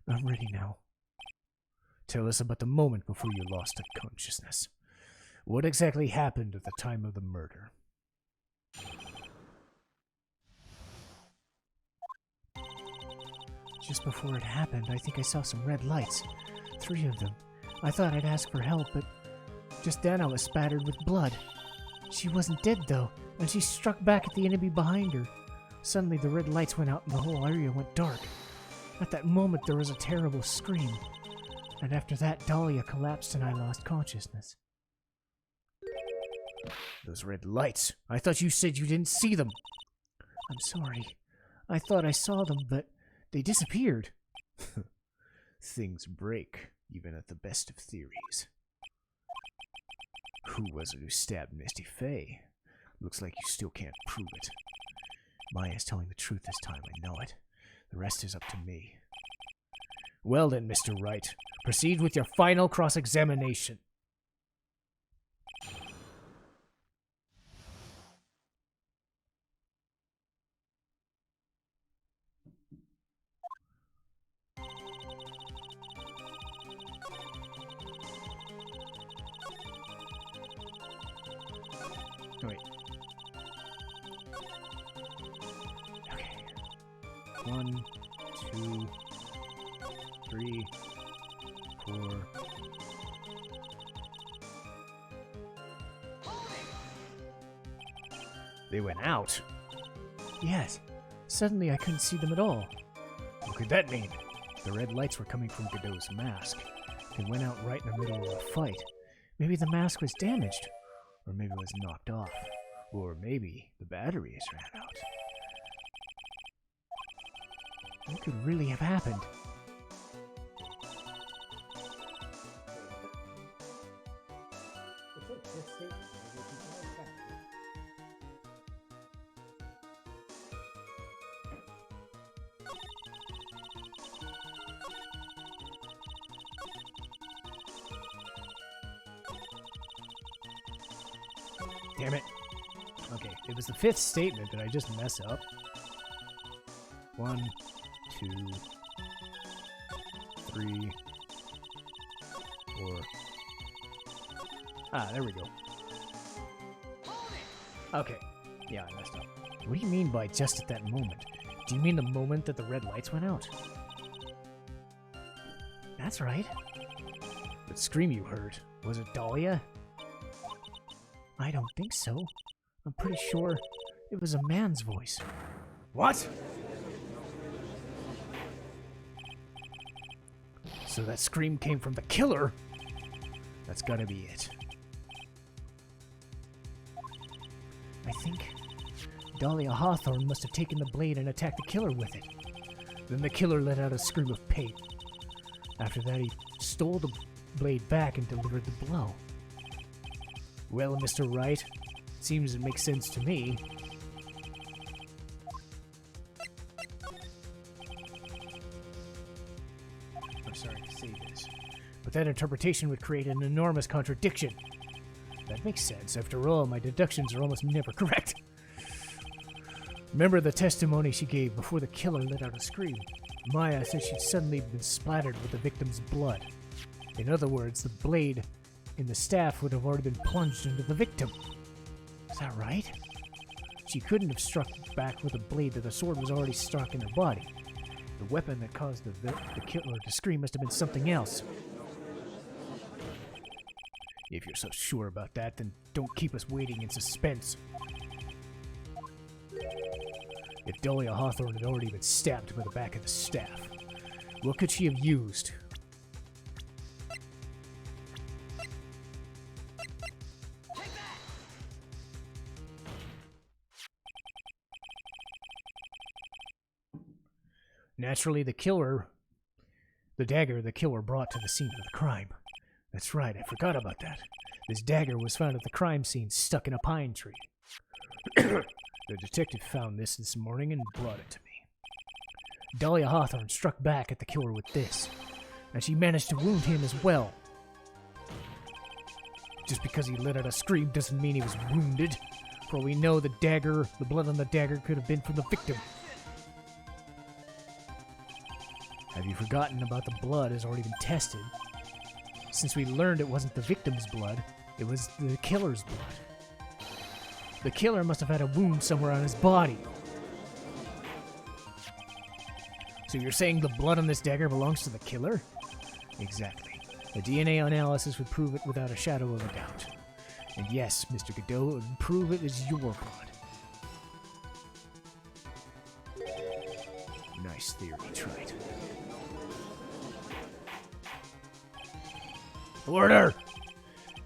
I'm ready now. Tell us about the moment before you lost consciousness. What exactly happened at the time of the murder? Just before it happened, I think I saw some red lights. 3 of them. I thought I'd ask for help, but just then I was spattered with blood. She wasn't dead, though, and she struck back at the enemy behind her. Suddenly the red lights went out and the whole area went dark. At that moment there was a terrible scream. And after that, Dahlia collapsed and I lost consciousness. Those red lights. I thought you said you didn't see them. I'm sorry. I thought I saw them, but they disappeared. Things break, even at the best of theories. Who was it who stabbed Misty Fay? Looks like you still can't prove it. Maya's telling the truth this time, I know it. The rest is up to me. Well then, Mr. Wright, proceed with your final cross-examination. Wait. Okay. 1, 2, 3, 4. They went out? Yes. Suddenly I couldn't see them at all. What could that mean? The red lights were coming from Godot's mask. They went out right in the middle of the fight. Maybe the mask was damaged. Or maybe it was knocked off. Or maybe the batteries ran out. What could really have happened? Damn it. Okay, it was the fifth statement. Did I just mess up? 1, 2, 3, 4. Ah, there we go. Okay. Yeah, I messed up. What do you mean by just at that moment? Do you mean the moment that the red lights went out? That's right. That scream you heard, was it Dahlia? I don't think so. I'm pretty sure it was a man's voice. What? So that scream came from the killer? That's gotta be it. I think Dahlia Hawthorne must have taken the blade and attacked the killer with it. Then the killer let out a scream of pain. After that, he stole the blade back and delivered the blow. Well, Mr. Wright, seems it makes sense to me. I'm sorry to say this, but that interpretation would create an enormous contradiction. That makes sense. After all, my deductions are almost never correct. Remember the testimony she gave before the killer let out a scream? Maya said she'd suddenly been splattered with the victim's blood. In other words, the blade in the staff would have already been plunged into the victim. Is that right? She couldn't have struck back with a blade that the sword was already stuck in her body. The weapon that caused the killer to scream must have been something else. If you're so sure about that, then don't keep us waiting in suspense. If Dahlia Hawthorne had already been stabbed with the back of the staff, what could she have used? Naturally, the dagger the killer brought to the scene of the crime. That's right, I forgot about that. This dagger was found at the crime scene, stuck in a pine tree. The detective found this morning and brought it to me. Dahlia Hawthorne struck back at the killer with this, and she managed to wound him as well. Just because he let out a scream doesn't mean he was wounded. For all we know, the blood on the dagger could have been from the victim. Have you forgotten about the blood has already been tested? Since we learned it wasn't the victim's blood, it was the killer's blood. The killer must have had a wound somewhere on his body. So you're saying the blood on this dagger belongs to the killer? Exactly. A DNA analysis would prove it without a shadow of a doubt. And yes, Mr. Godot, it would prove it is your blood. Nice theory, Trite. Order!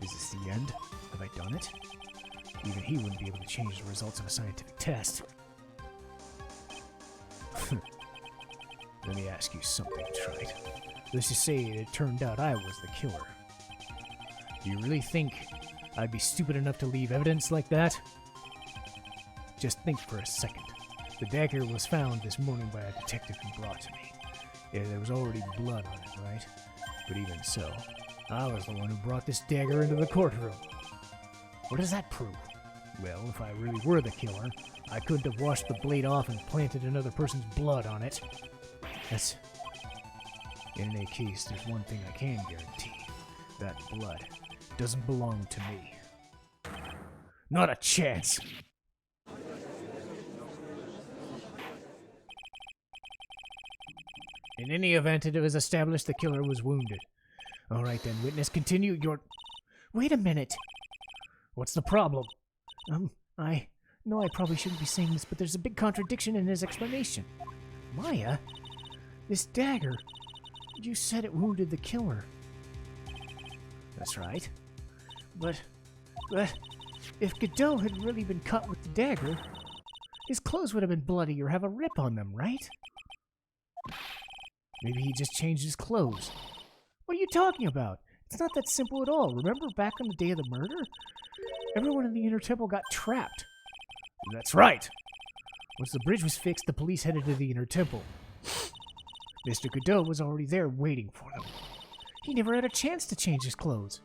Is this the end? Have I done it? Even he wouldn't be able to change the results of a scientific test. Let me ask you something, Trite. Let's just say it turned out I was the killer. Do you really think I'd be stupid enough to leave evidence like that? Just think for a second. The dagger was found this morning by a detective who brought it to me. Yeah, there was already blood on it, right? But even so, I was the one who brought this dagger into the courtroom. What does that prove? Well, if I really were the killer, I couldn't have washed the blade off and planted another person's blood on it. That's... In any case, there's one thing I can guarantee. That blood doesn't belong to me. Not a chance! In any event, it was established the killer was wounded. All right then, witness, continue your... Wait a minute! What's the problem? No, I probably shouldn't be saying this, but there's a big contradiction in his explanation. Maya? This dagger. You said it wounded the killer. That's right. But if Godot had really been cut with the dagger, his clothes would have been bloody or have a rip on them, right? Maybe he just changed his clothes. What are you talking about? It's not that simple at all. Remember back on the day of the murder? Everyone in the Inner Temple got trapped. That's right. Once the bridge was fixed, the police headed to the Inner Temple. Mr. Godot was already there waiting for them. He never had a chance to change his clothes.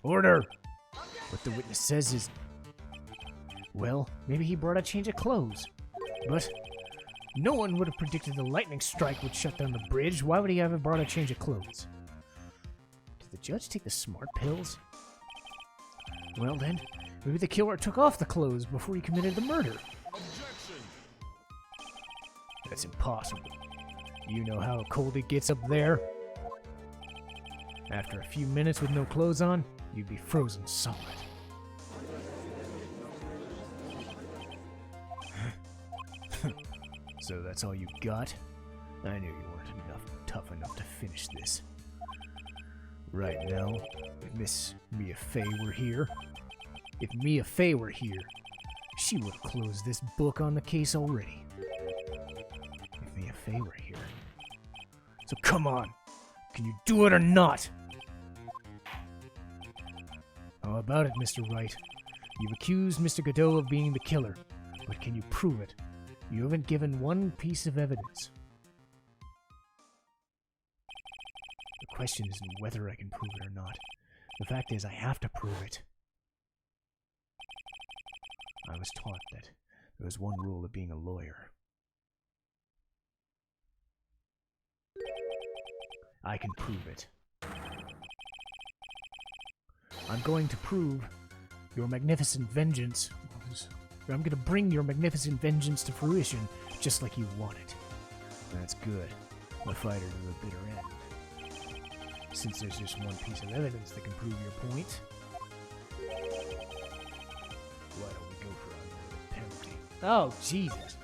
Order! What the witness says is... Well, maybe he brought a change of clothes. But no one would have predicted the lightning strike would shut down the bridge. Why would he have brought a change of clothes? Did the judge take the smart pills? Well then, maybe the killer took off the clothes before he committed the murder. Objection! That's impossible. You know how cold it gets up there? After a few minutes with no clothes on, you'd be frozen solid. So that's all you got? I knew you weren't tough enough to finish this. Right now, if Miss Mia Fey were here, she would have closed this book on the case already. If Mia Fey were here. So come on, can you do it or not? How about it, Mr. Wright? You've accused Mr. Godot of being the killer, but can you prove it? You haven't given one piece of evidence. The question isn't whether I can prove it or not. The fact is, I have to prove it. I was taught that there was one rule of being a lawyer. I can prove it. I'm going to prove your magnificent vengeance. I'm going to bring your magnificent vengeance to fruition, just like you wanted. That's good. The fighter to the bitter end. Since there's just one piece of evidence that can prove your point, why don't we go for a penalty? Oh, Jesus.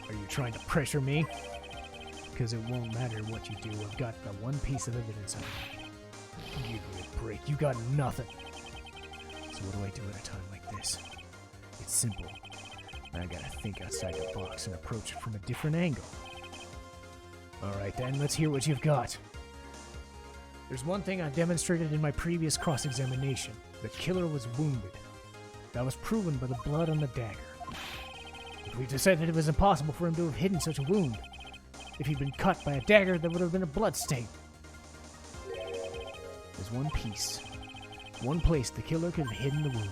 Are you trying to pressure me? Because it won't matter what you do. I've got the one piece of evidence on you. Give me a break. You got nothing. So what do I do at a time like this? It's simple. I gotta think outside the box and approach it from a different angle. Alright then, let's hear what you've got. There's one thing I demonstrated in my previous cross-examination. The killer was wounded. That was proven by the blood on the dagger. We decided it was impossible for him to have hidden such a wound. If he'd been cut by a dagger, there would have been a blood stain. There's one place the killer could have hidden the wound.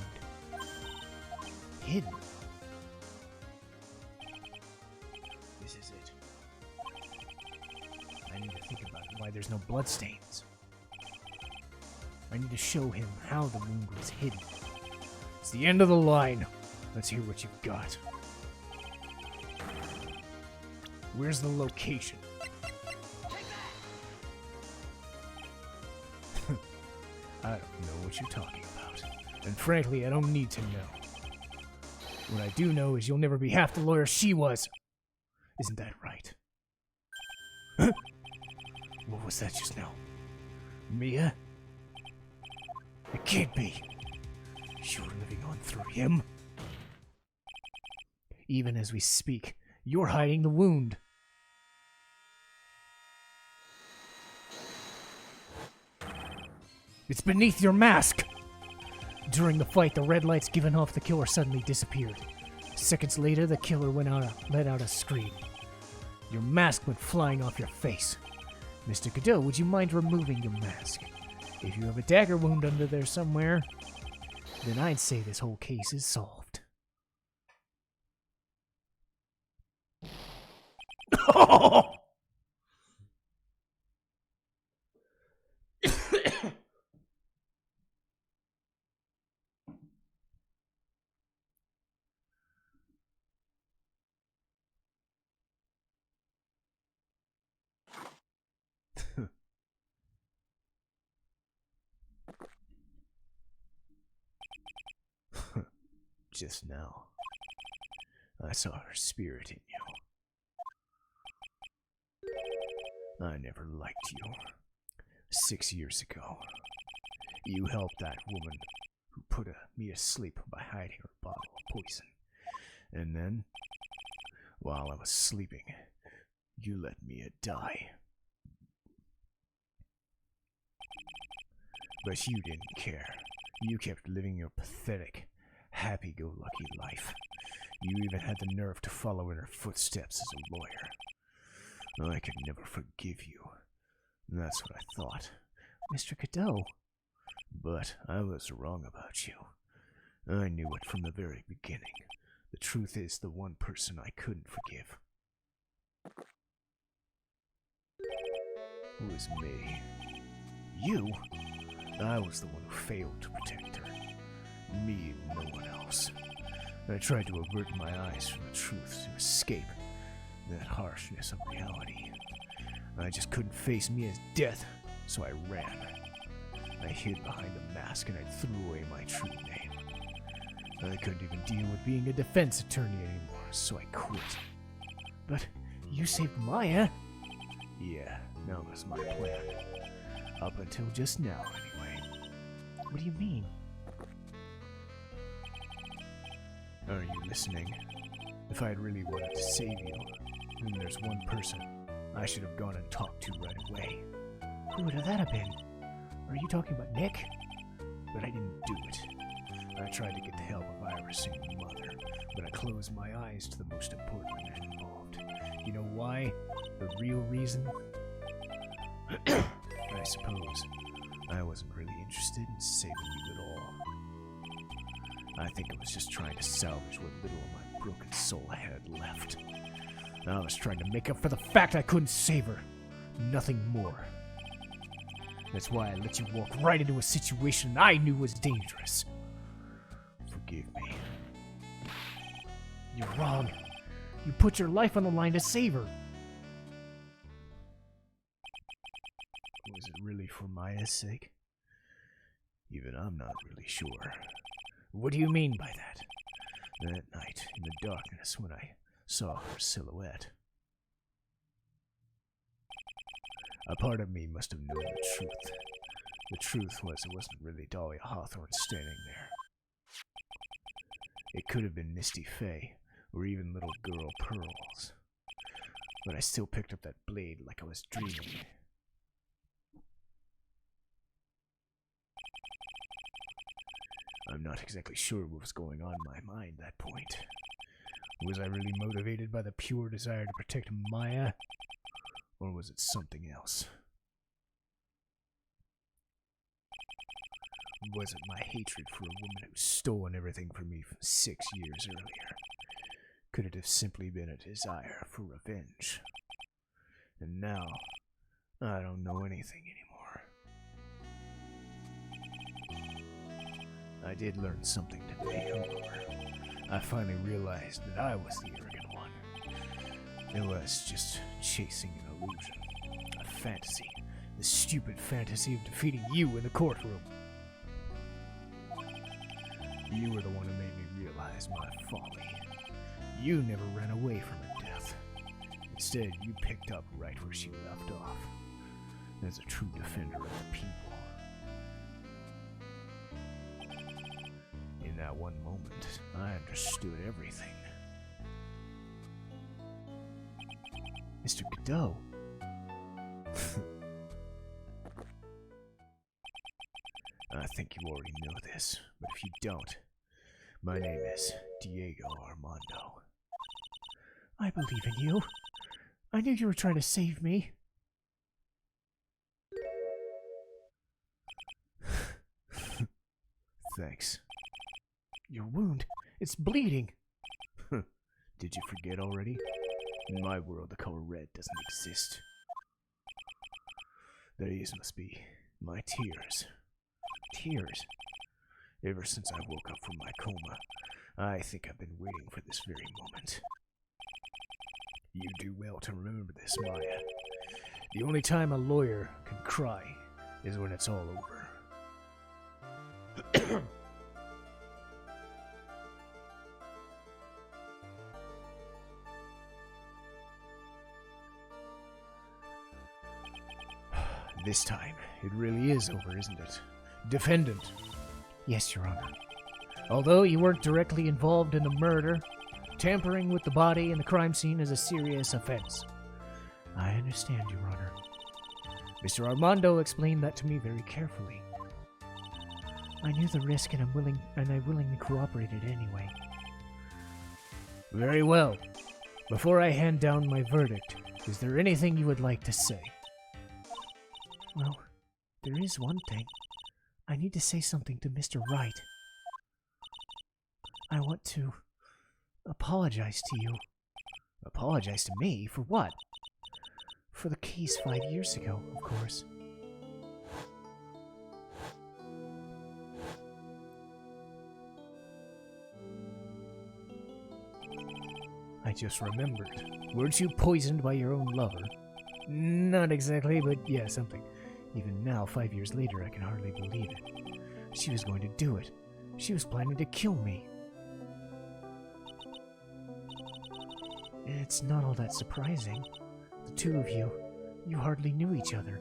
Hidden? This is it. I need to think about why there's no blood stains. I need to show him how the wound was hidden. It's the end of the line. Let's hear what you've got. Where's the location? I don't know what you're talking about. And frankly, I don't need to know. What I do know is you'll never be half the lawyer she was. Isn't that right? What was that just now? Mia? It can't be. You're living on through him. Even as we speak, you're hiding the wound. It's beneath your mask! During the fight, the red lights given off the killer suddenly disappeared. Seconds later, the killer let out a scream. Your mask went flying off your face. Mr. Godot, would you mind removing your mask? If you have a dagger wound under there somewhere, then I'd say this whole case is solved. Oh! just now. I saw her spirit in you. I never liked you. 6 years ago, you helped that woman who put me asleep by hiding her bottle of poison. And then, while I was sleeping, you let me die. But you didn't care. You kept living your pathetic, happy-go-lucky life. You even had the nerve to follow in her footsteps as a lawyer. I could never forgive you. That's what I thought. Mr. Cadeau. But I was wrong about you. I knew it from the very beginning. The truth is, the one person I couldn't forgive was me. You? I was the one who failed to protect her. Me and no one else. I tried to avert my eyes from the truth to escape that harshness of reality. I just couldn't face Mia's death, so I ran. I hid behind a mask and I threw away my true name. I couldn't even deal with being a defense attorney anymore, so I quit. But you saved Maya? Yeah, that was my plan. Up until just now, anyway. What do you mean? Are you listening? If I had really wanted to save you, then there's one person I should have gone and talked to right away. Who would that have been? Are you talking about Nick? But I didn't do it. I tried to get the help of Iris and your mother, but I closed my eyes to the most important man involved. You know why? The real reason? I suppose I wasn't really interested in saving you at all. I think I was just trying to salvage what little of my broken soul I had left. I was trying to make up for the fact I couldn't save her. Nothing more. That's why I let you walk right into a situation I knew was dangerous. Forgive me. You're wrong. You put your life on the line to save her. Was it really for Maya's sake? Even I'm not really sure. What do you mean by that? That night, in the darkness, when I saw her silhouette. A part of me must have known the truth. The truth was it wasn't really Dahlia Hawthorne standing there. It could have been Misty Faye, or even little girl Pearls. But I still picked up that blade like I was dreaming. I'm not exactly sure what was going on in my mind at that point. Was I really motivated by the pure desire to protect Maya? Or was it something else? Was it my hatred for a woman who'd stolen everything from me from 6 years earlier? Could it have simply been a desire for revenge? And now, I don't know anything anymore. I did learn something today, however. I finally realized that I was the arrogant one. It was just chasing an illusion, a fantasy, the stupid fantasy of defeating you in the courtroom. You were the one who made me realize my folly. You never ran away from her death. Instead, you picked up right where she left off, as a true defender of the people. In that one moment, I understood everything. Mr. Cadeau. I think you already know this, but if you don't, my name is Diego Armando. I believe in you. I knew you were trying to save me. Thanks. Your wound, it's bleeding. Did you forget already? In my world, the color red doesn't exist. These must be my tears. Tears? Ever since I woke up from my coma, I think I've been waiting for this very moment. You do well to remember this, Maya. The only time a lawyer can cry is when it's all over. This time, it really is over, isn't it? Defendant. Yes, Your Honor. Although you weren't directly involved in the murder, tampering with the body in the crime scene is a serious offense. I understand, Your Honor. Mr. Armando explained that to me very carefully. I knew the risk and I willingly cooperated anyway. Very well. Before I hand down my verdict, is there anything you would like to say? Well, there is one thing. I need to say something to Mr. Wright. I want to apologize to you. Apologize to me? For what? For the case 5 years ago, of course. I just remembered. Weren't you poisoned by your own lover? Not exactly, but yeah, something. Even now, 5 years later, I can hardly believe it. She was going to do it. She was planning to kill me. It's not all that surprising. The two of you hardly knew each other.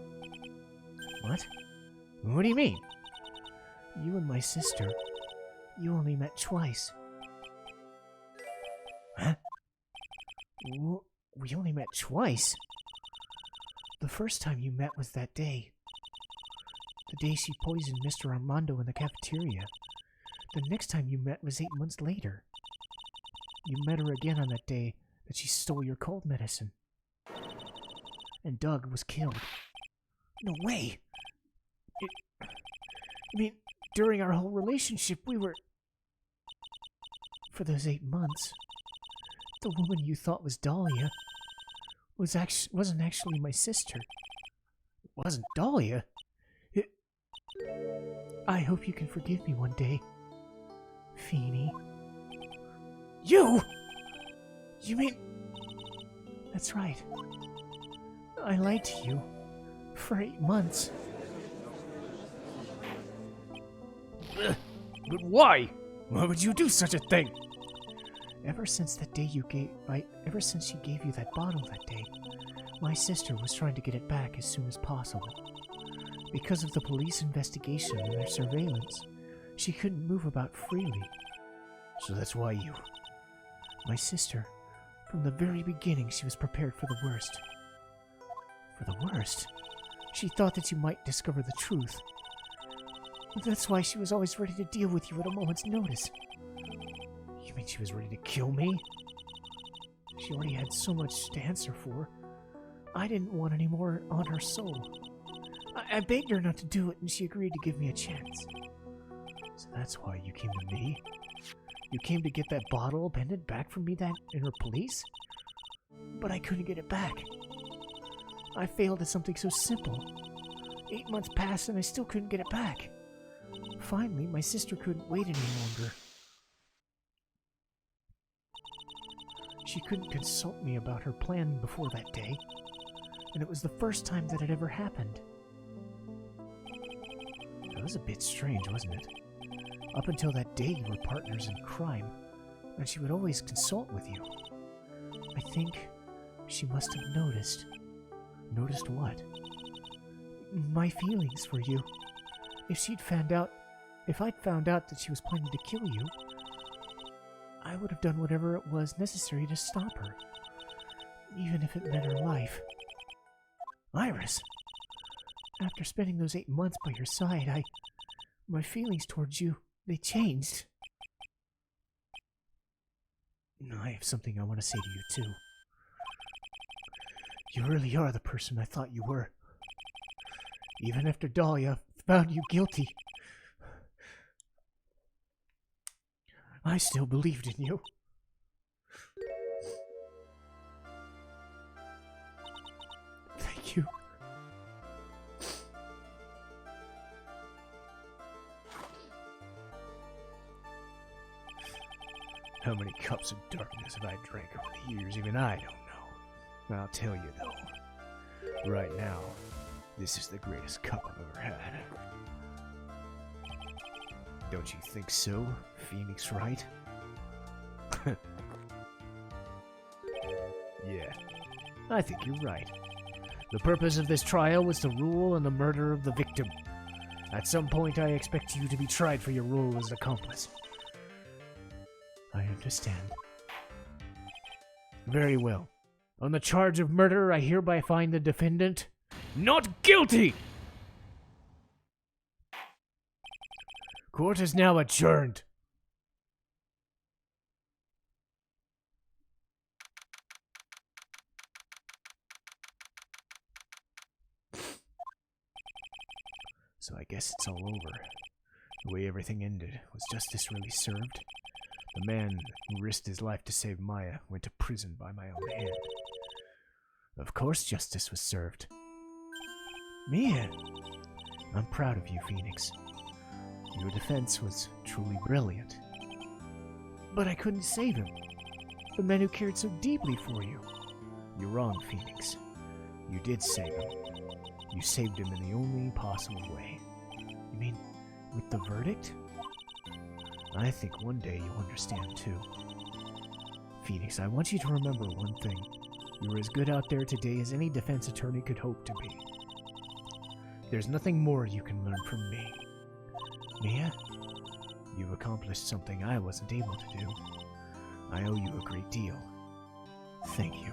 What? What do you mean? You and my sister, you only met twice. Huh? We only met twice? The first time you met was that day. The day she poisoned Mr. Armando in the cafeteria. The next time you met was 8 months later. You met her again on that day that she stole your cold medicine. And Doug was killed. No way! I mean, during our whole relationship, we were... For those 8 months, the woman you thought was Dahlia wasn't actually my sister. It wasn't Dahlia? I hope you can forgive me one day, Feeny. You? You mean... That's right. I lied to you for 8 months. But why? Why would you do such a thing? Ever since she gave you that bottle that day, my sister was trying to get it back as soon as possible. Because of the police investigation and their surveillance, she couldn't move about freely. So that's why you... My sister, from the very beginning, she was prepared for the worst. For the worst? She thought that you might discover the truth. That's why she was always ready to deal with you at a moment's notice. You mean she was ready to kill me? She already had so much to answer for. I didn't want any more on her soul. I begged her not to do it, and she agreed to give me a chance. So that's why you came to me? You came to get that bottle appended back from me in her police? But I couldn't get it back. I failed at something so simple. 8 months passed and I still couldn't get it back. Finally, my sister couldn't wait any longer. She couldn't consult me about her plan before that day, and it was the first time that it ever happened. That was a bit strange, wasn't it? Up until that day, you were partners in crime, and she would always consult with you. I think she must have noticed. Noticed what? My feelings for you. If I'd found out that she was planning to kill you, I would have done whatever it was necessary to stop her, even if it meant her life. Iris! After spending those 8 months by your side, my feelings towards you, they changed. I have something I want to say to you, too. You really are the person I thought you were. Even after Dahlia found you guilty, I still believed in you. Thank you. How many cups of darkness have I drank over the years? Even I don't know. I'll tell you, though. Right now, this is the greatest cup I've ever had. Don't you think so, Phoenix Wright? Yeah, I think you're right. The purpose of this trial was to rule on the murder of the victim. At some point, I expect you to be tried for your role as accomplice. I understand. Very well. On the charge of murder, I hereby find the defendant not guilty! Court is now adjourned. So I guess it's all over. The way everything ended, was justice really served? The man who risked his life to save Maya went to prison by my own hand. Of course justice was served. Mia! I'm proud of you, Phoenix. Your defense was truly brilliant. But I couldn't save him. The man who cared so deeply for you. You're wrong, Phoenix. You did save him. You saved him in the only possible way. You mean, with the verdict? I think one day you'll understand, too. Phoenix, I want you to remember one thing. You're as good out there today as any defense attorney could hope to be. There's nothing more you can learn from me. Mia, you've accomplished something I wasn't able to do. I owe you a great deal. Thank you.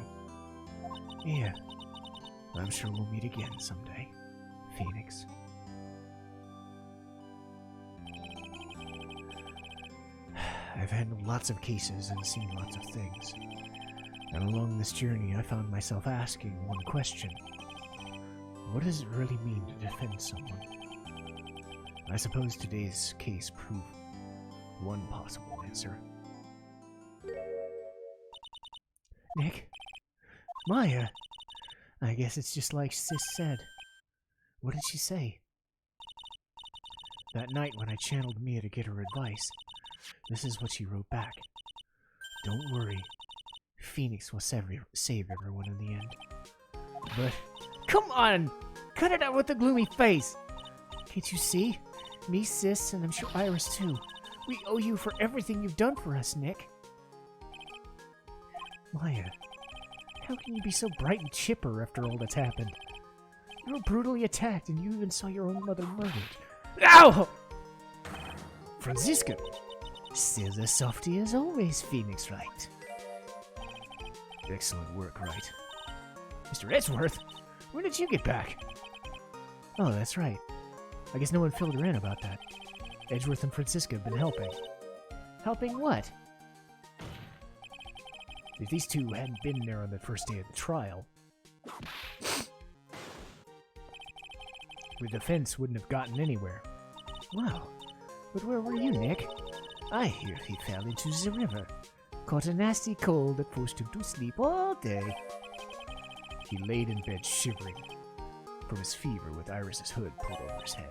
Mia, I'm sure we'll meet again someday, Phoenix. I've handled lots of cases and seen lots of things. And along this journey, I found myself asking one question. What does it really mean to defend someone? I suppose today's case proved one possible answer. Nick? Maya? I guess it's just like Sis said. What did she say? That night when I channeled Mia to get her advice, this is what she wrote back. Don't worry. Phoenix will save everyone in the end. But, come on! Cut it out with the gloomy face! Can't you see? Me, Sis, and I'm sure Iris too. We owe you for everything you've done for us, Nick. Maya, how can you be so bright and chipper after all that's happened? You were brutally attacked and you even saw your own mother murdered. Ow! Franziska! Still the softy as always, Phoenix Wright. Excellent work, Wright. Mr. Edgeworth, when did you get back? Oh, that's right. I guess no one filled her in about that. Edgeworth and Franziska have been helping. Helping what? If these two hadn't been there on the first day of the trial, the defense wouldn't have gotten anywhere. Wow. But where were you, Nick? I hear he fell into the river. Caught a nasty cold that forced him to sleep all day. He laid in bed shivering from his fever with Iris's hood pulled over his head.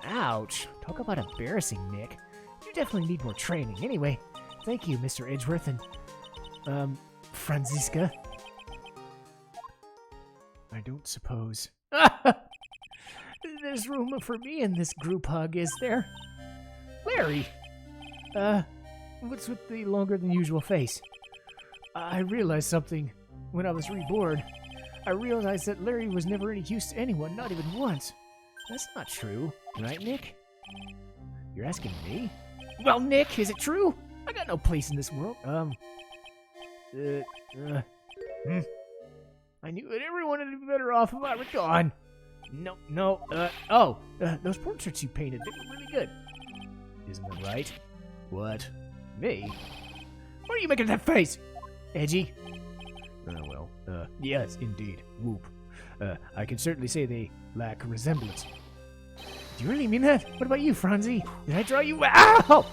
Ouch! Talk about embarrassing, Nick. You definitely need more training. Anyway, thank you, Mr. Edgeworth and, Franziska. I don't suppose. There's room for me in this group hug, is there? Larry! What's with the longer than usual face? I realized something when I was reborn. I realized that Larry was never any use to anyone, not even once. That's not true, right, Nick? You're asking me? Well, Nick, is it true? I got no place in this world. I knew that everyone would be better off if I were gone. Those portraits you painted, they were really good. Isn't that right? What? Me? What are you making that face? Edgy? Yes, indeed. Whoop. I can certainly say they lack resemblance. Do you really mean that? What about you, Franzi? Did I draw you? Ow!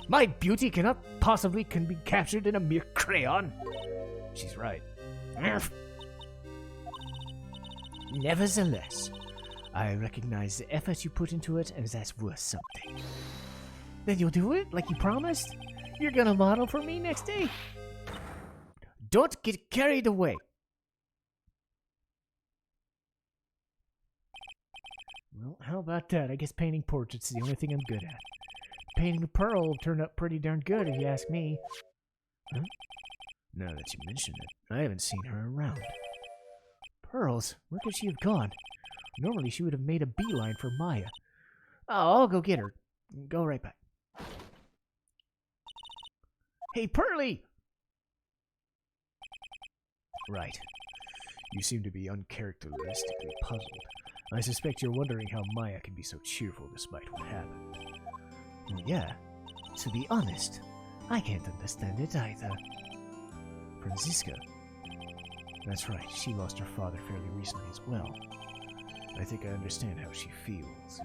My beauty cannot possibly be captured in a mere crayon. She's right. Nevertheless, I recognize the effort you put into it, and that's worth something. Then you'll do it, like you promised? You're gonna model for me next day? Don't get carried away. Well, how about that? I guess painting portraits is the only thing I'm good at. Painting a Pearl turned out pretty darn good, if you ask me. Huh? Now that you mention it, I haven't seen her around. Pearls? Where could she have gone? Normally she would have made a beeline for Maya. Oh, I'll go get her. Go right back. Hey, Pearly! Right. You seem to be uncharacteristically puzzled. I suspect you're wondering how Maya can be so cheerful despite what happened. Well, yeah. To be honest, I can't understand it either. Franziska. That's right, she lost her father fairly recently as well. I think I understand how she feels.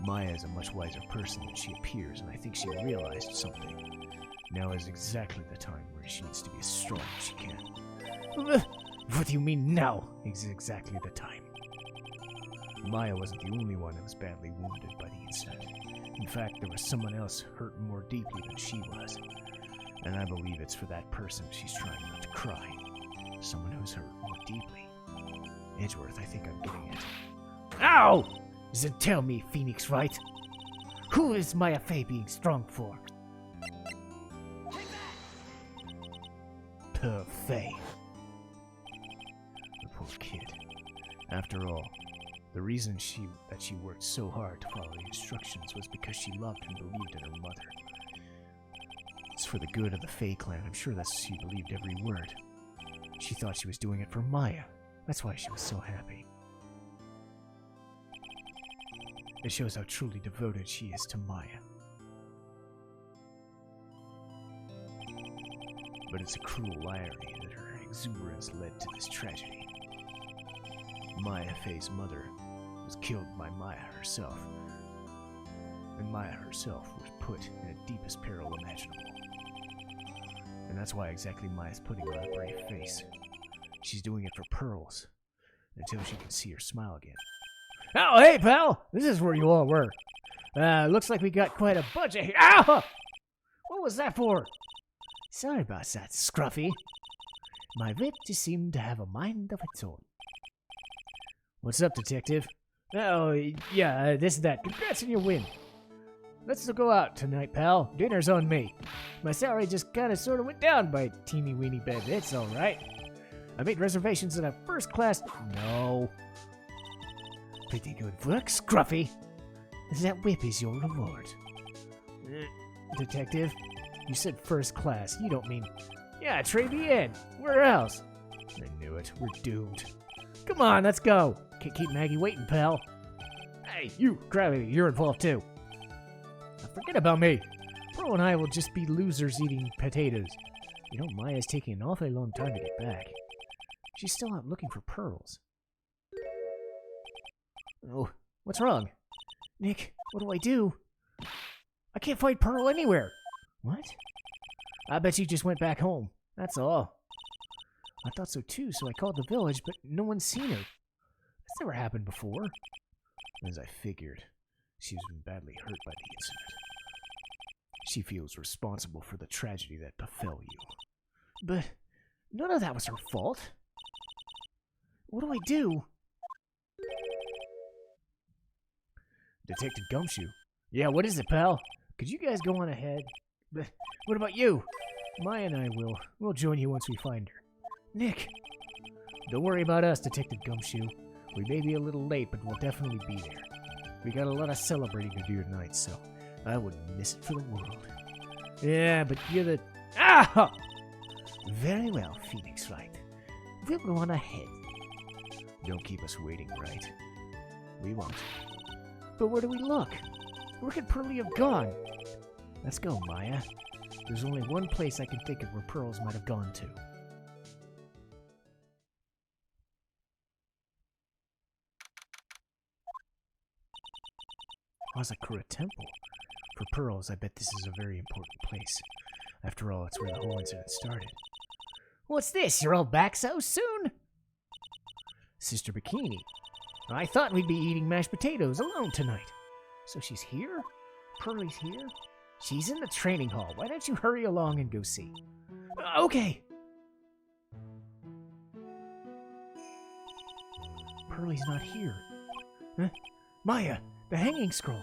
Maya is a much wiser person than she appears, and I think she realized something. Now is exactly the time where she needs to be as strong as she can. What do you mean now is exactly the time? Maya wasn't the only one who was badly wounded by the incident. In fact, there was someone else hurt more deeply than she was. And I believe it's for that person she's trying not to cry. Someone who's hurt more deeply. Edgeworth, I think I'm getting it. Ow! Then tell me, Phoenix Wright. Who is Maya Fey being strong for? Poor Fey. The poor kid. After all, the reason she worked so hard to follow the instructions was because she loved and believed in her mother. It's for the good of the Fey clan. I'm sure that she believed every word. She thought she was doing it for Maya. That's why she was so happy. It shows how truly devoted she is to Maya. But it's a cruel irony that her exuberance led to this tragedy. Maya Fey's mother was killed by Maya herself, and Maya herself was put in the deepest peril imaginable. And that's why exactly Maya's putting on a brave face. She's doing it for Pearls, until she can see her smile again. Oh, hey, pal! This is where you all were. Looks like we got quite a bunch of here. Ow! What was that for? Sorry about that, Scruffy. My whip just seemed to have a mind of its own. What's up, detective? Oh, yeah, this and that. Congrats on your win. Let's go out tonight, pal. Dinner's on me. My salary just kind of sort of went down by a teeny weeny bit. It's all right. I made reservations in a first class... No. Pretty good work, Scruffy. That whip is your reward. Detective, you said first class. You don't mean... Yeah, Tribulations. Where else? I knew it. We're doomed. Come on, let's go. Can't keep Maggie waiting, pal. Hey, you, Krabby, you're involved too. Forget about me. Pearl and I will just be losers eating potatoes. You know, Maya's taking an awfully long time to get back. She's still out looking for pearls. Oh, what's wrong? Nick, what do I do? I can't find Pearl anywhere. What? I bet she just went back home. That's all. I thought so too, so I called the village, but no one's seen her. That's never happened before. As I figured, she's been badly hurt by the incident. She feels responsible for the tragedy that befell you. But none of that was her fault. What do I do? Detective Gumshoe. Yeah, what is it, pal? Could you guys go on ahead? But what about you? Maya and I we'll join you once we find her. Nick! Don't worry about us, Detective Gumshoe. We may be a little late, but we'll definitely be there. We got a lot of celebrating to do tonight, so I wouldn't miss it for the world. Yeah, but you're the... Ah! Very well, Phoenix Wright. We'll go on ahead. Don't keep us waiting, right? We won't. But where do we look? Where could Pearly have gone? Let's go, Maya. There's only one place I can think of where Pearls might have gone to. Hazakura Temple. For Pearls, I bet this is a very important place. After all, it's where the whole incident started. What's this? You're all back so soon? Sister Bikini. I thought we'd be eating mashed potatoes alone tonight. So she's here? Pearly's here? She's in the training hall. Why don't you hurry along and go see? Okay. Pearly's not here. Huh? Maya, the hanging scroll.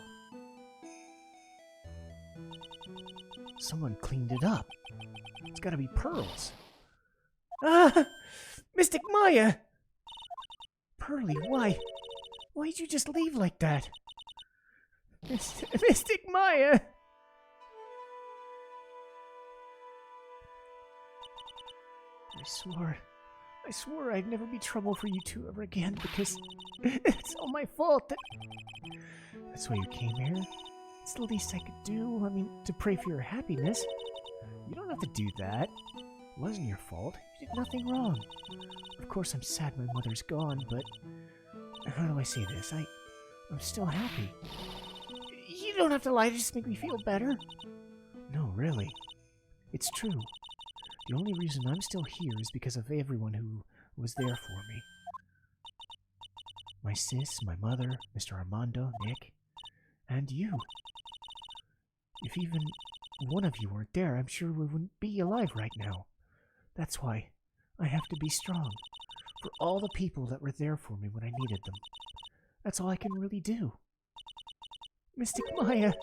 Someone cleaned it up. It's gotta be Pearls. Ah! Mystic Maya! Hurley, why? Why'd you just leave like that? Mystic Maya! I swore I'd never be trouble for you two ever again because it's all my fault. That's why you came here? It's the least I could do. I mean, to pray for your happiness. You don't have to do that. It wasn't your fault. You did nothing wrong. Of course, I'm sad my mother's gone, but how do I say this? I'm still happy. You don't have to lie to just make me feel better. No, really. It's true. The only reason I'm still here is because of everyone who was there for me. My sis, my mother, Mr. Armando, Nick, and you. If even one of you weren't there, I'm sure we wouldn't be alive right now. That's why I have to be strong. For all the people that were there for me when I needed them. That's all I can really do. Mystic Maya.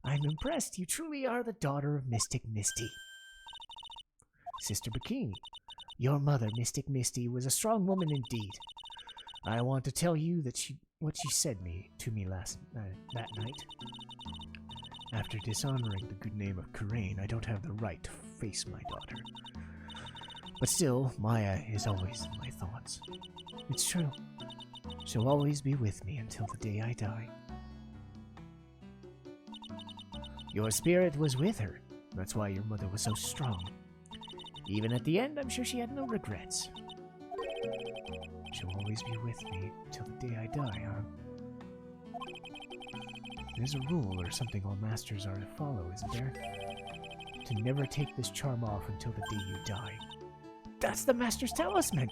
I'm impressed. You truly are the daughter of Mystic Misty. Sister Bikini, your mother, Mystic Misty, was a strong woman indeed. I want to tell you that what she said to me that night. After dishonoring the good name of Karain, I don't have the right to face my daughter. But still, Maya is always in my thoughts. It's true. She'll always be with me until the day I die. Your spirit was with her. That's why your mother was so strong. Even at the end, I'm sure she had no regrets. She'll always be with me till the day I die, huh? There's a rule or something all masters are to follow, isn't there? To never take this charm off until the day you die. That's the master's talisman!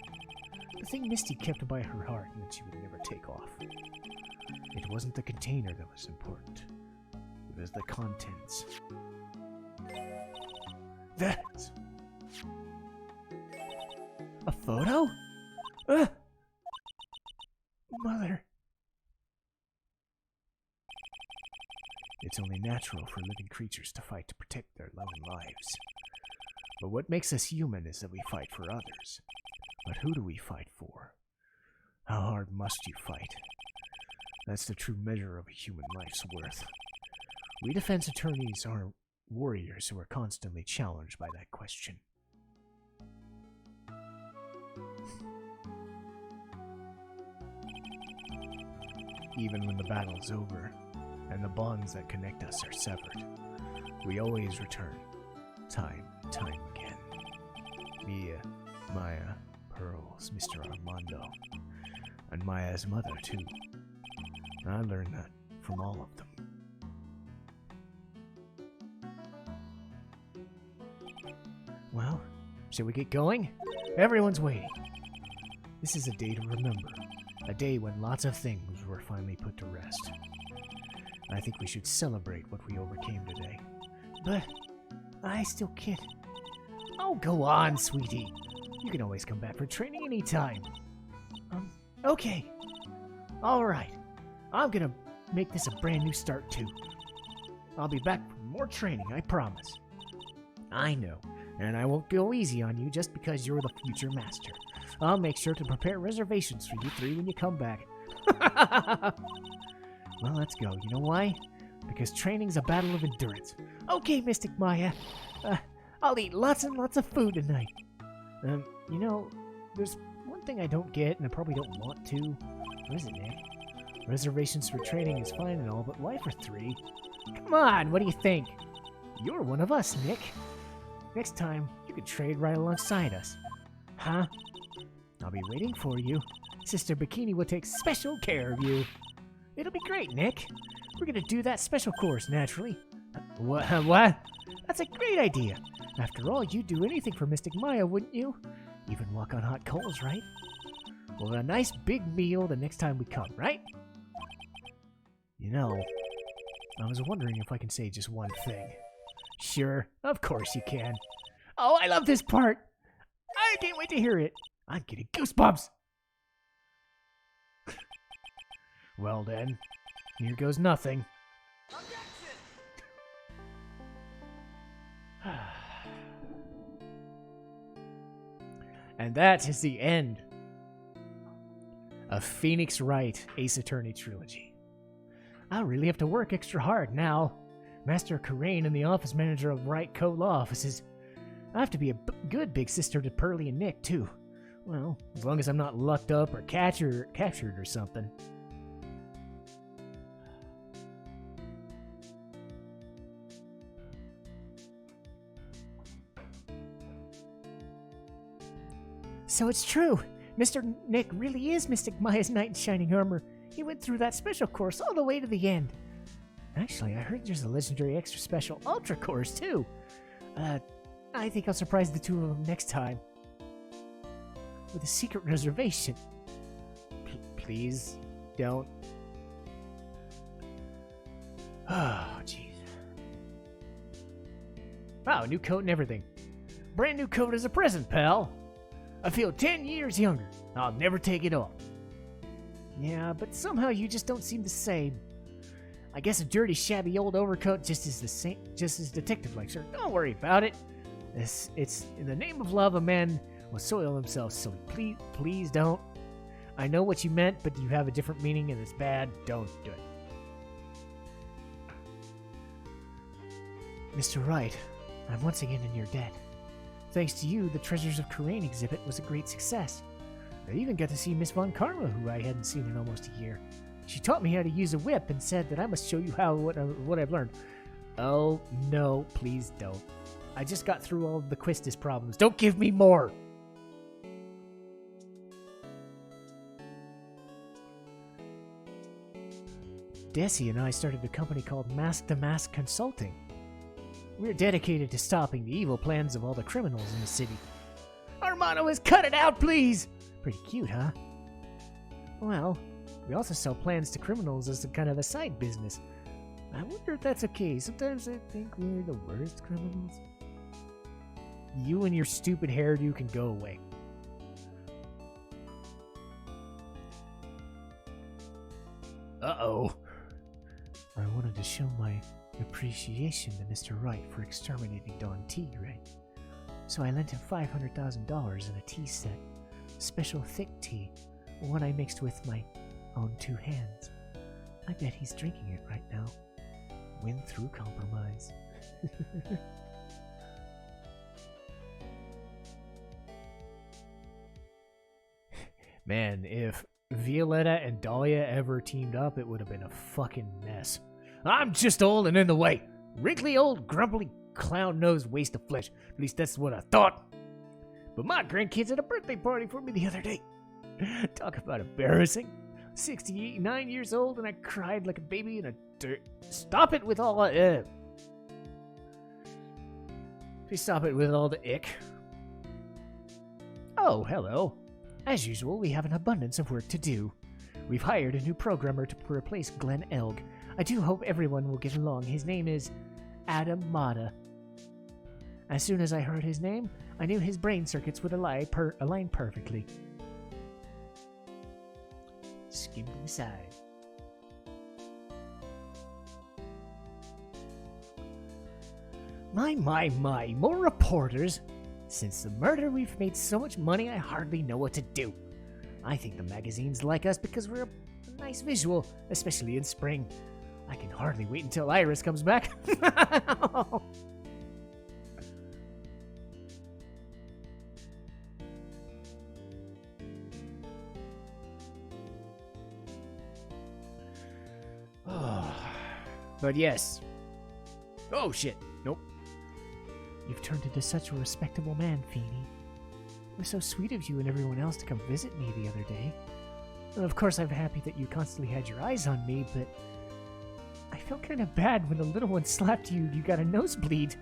The thing Misty kept by her heart and that she would never take off. It wasn't the container that was important. It was the contents. That's... a photo? Mother. It's only natural for living creatures to fight to protect their love and lives. But what makes us human is that we fight for others. But who do we fight for? How hard must you fight? That's the true measure of a human life's worth. We defense attorneys are warriors who are constantly challenged by that question. Even when the battle's over, and the bonds that connect us are severed, we always return, time and time again. Mia, Maya, Pearls, Mr. Armando, and Maya's mother, too. I learned that from all of them. Well, shall we get going? Everyone's waiting. This is a day to remember. A day when lots of things were finally put to rest. I think we should celebrate what we overcame today. But I still can't. Oh, go on, sweetie. You can always come back for training anytime. Okay. Alright. I'm gonna make this a brand new start, too. I'll be back for more training, I promise. I know, and I won't go easy on you just because you're the future master. I'll make sure to prepare reservations for you three when you come back. Well, let's go. You know why? Because training's a battle of endurance. Okay, Mystic Maya. I'll eat lots and lots of food tonight. You know, there's one thing I don't get, and I probably don't want to. What is it, Nick? Reservations for training is fine and all, but why for three? Come on, what do you think? You're one of us, Nick. Next time, you can trade right alongside us. Huh? I'll be waiting for you. Sister Bikini will take special care of you. It'll be great, Nick. We're gonna do that special course, naturally. What? That's a great idea. After all, you'd do anything for Mystic Maya, wouldn't you? Even walk on hot coals, right? Well, a nice big meal the next time we come, right? You know, I was wondering if I can say just one thing. Sure, of course you can. Oh, I love this part. I can't wait to hear it. I'm getting goosebumps. Well then, here goes nothing. And that is the end A Phoenix Wright Ace Attorney Trilogy. I'll really have to work extra hard now. Master Karain and the office manager of Wright Co-Law offices. I have to be a good big sister to Pearlie and Nick, too. Well, as long as I'm not locked up or captured or something. So it's true. Mr. Nick really is Mystic Maya's knight in shining armor. He went through that special course all the way to the end. Actually, I heard there's a legendary extra special ultra course, too. I think I'll surprise the two of them next time. With a secret reservation. Please, don't. Oh, jeez. Wow, new coat and everything. Brand new coat as a present, pal. I feel 10 years younger. I'll never take it off. Yeah, but somehow you just don't seem the same. I guess a dirty, shabby old overcoat just is the same, just as detective-like, sir. Don't worry about it. It's in the name of love a man will soil himself silly. Please don't. I know what you meant, but you have a different meaning and it's bad. Don't do it. Mr. Wright, I'm once again in your debt. Thanks to you, the Treasures of Karain exhibit was a great success. I even got to see Miss Von Karma, who I hadn't seen in almost a year. She taught me how to use a whip and said that I must show you what I've learned. Oh, no, please don't. I just got through all of the Quistis problems. Don't give me more! Desi and I started a company called Mask to Mask Consulting. We're dedicated to stopping the evil plans of all the criminals in the city. Our motto is cut it out, please! Pretty cute, huh? Well, we also sell plans to criminals as a kind of a side business. I wonder if that's okay. Sometimes I think we're the worst criminals. You and your stupid hairdo can go away. Uh-oh. I wanted to show my appreciation to Mr. Wright for exterminating Don T, right? So I lent him $500,000 in a tea set. Special thick tea, one I mixed with my own two hands. I bet he's drinking it right now. Win through compromise. Man, if Violetta and Dahlia ever teamed up, it would have been a fucking mess. I'm just old and in the way. Wrinkly old grumpy clown-nosed waste of flesh. At least that's what I thought. But my grandkids had a birthday party for me the other day. Talk about embarrassing. 69 years old and I cried like a baby in a dirt. Stop it with all Please stop it with all the ick. Oh, hello. As usual, we have an abundance of work to do. We've hired a new programmer to replace Glenn Elg. I do hope everyone will get along. His name is Adam Mata. As soon as I heard his name, I knew his brain circuits would align perfectly. Skim to the side. My, more reporters. Since the murder, we've made so much money I hardly know what to do. I think the magazines like us because we're a nice visual, especially in spring. I can hardly wait until Iris comes back. But yes. Oh shit. Nope. You've turned into such a respectable man, Feeny. It was so sweet of you and everyone else to come visit me the other day. And of course, I'm happy that you constantly had your eyes on me, but I felt kind of bad when the little one slapped you. You got a nosebleed.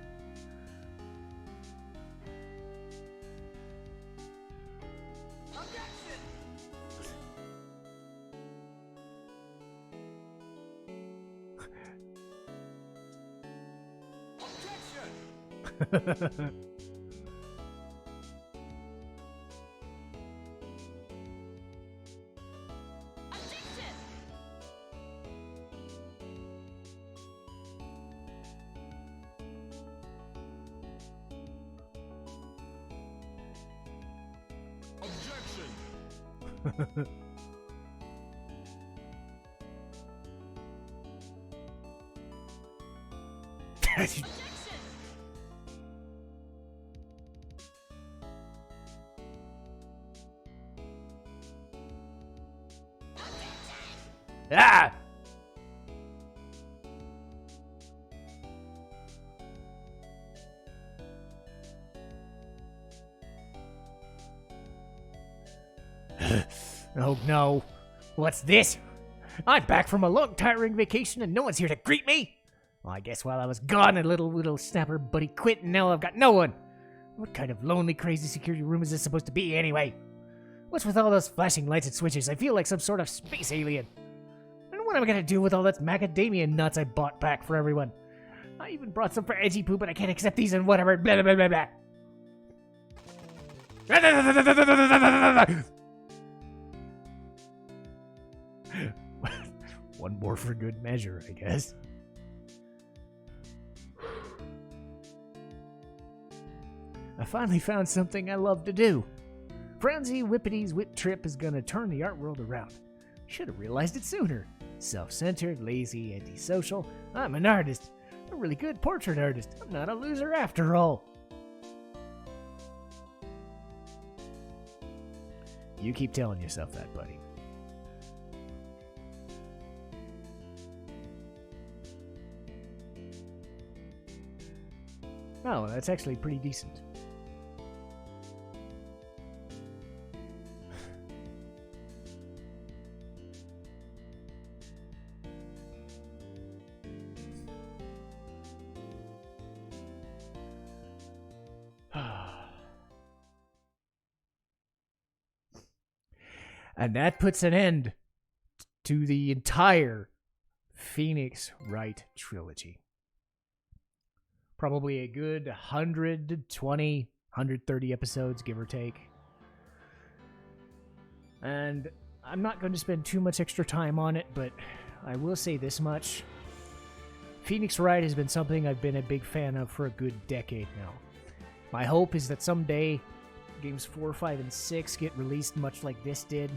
Objection! Ah! Oh no. What's this? I'm back from a long tiring vacation and no one's here to greet me? Well, I guess while I was gone, a little snapper buddy quit and now I've got no one. What kind of lonely, crazy security room is this supposed to be anyway? What's with all those flashing lights and switches? I feel like some sort of space alien. And what am I gonna do with all that macadamia nuts I bought back for everyone? I even brought some for Edgy Poo, but I can't accept these and whatever. Blah, blah, blah, blah, blah. One more for good measure, I guess. I finally found something I love to do. Franzi Whippany's Whip Trip is gonna turn the art world around. Should have realized it sooner. Self-centered, lazy, antisocial. I'm an artist. A really good portrait artist. I'm not a loser after all. You keep telling yourself that, buddy. Oh, that's actually pretty decent. And that puts an end to the entire Phoenix Wright trilogy. Probably a good 120, 130 episodes, give or take. And I'm not going to spend too much extra time on it, but I will say this much. Phoenix Wright has been something I've been a big fan of for a good decade now. My hope is that someday games 4, 5, and 6 get released much like this did.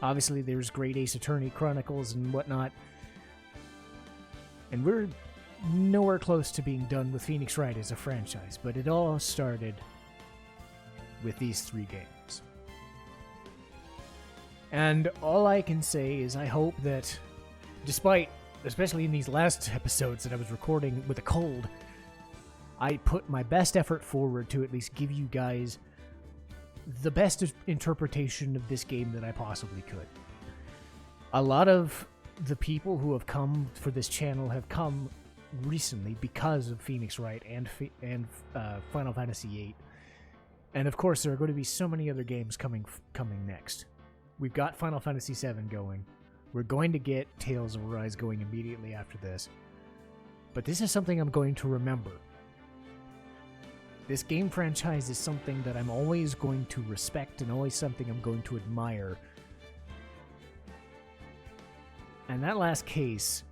Obviously, there's Great Ace Attorney Chronicles and whatnot. And we're nowhere close to being done with Phoenix Wright as a franchise, but it all started with these 3 games. And all I can say is I hope that, despite, especially in these last episodes that I was recording with a cold, I put my best effort forward to at least give you guys the best interpretation of this game that I possibly could. A lot of the people who have come for this channel have come recently because of Phoenix Wright and Final Fantasy VIII. And of course, there are going to be so many other games coming next. We've got Final Fantasy VII going. We're going to get Tales of Arise going immediately after this. But this is something I'm going to remember. This game franchise is something that I'm always going to respect and always something I'm going to admire. And that last case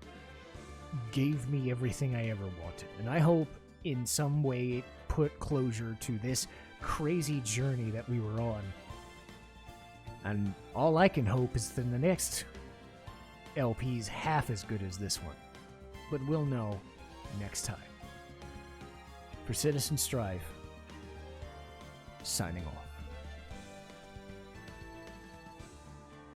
gave me everything I ever wanted. And I hope in some way it put closure to this crazy journey that we were on. And all I can hope is that the next LP's half as good as this one. But we'll know next time. For Citizen Strife, signing off.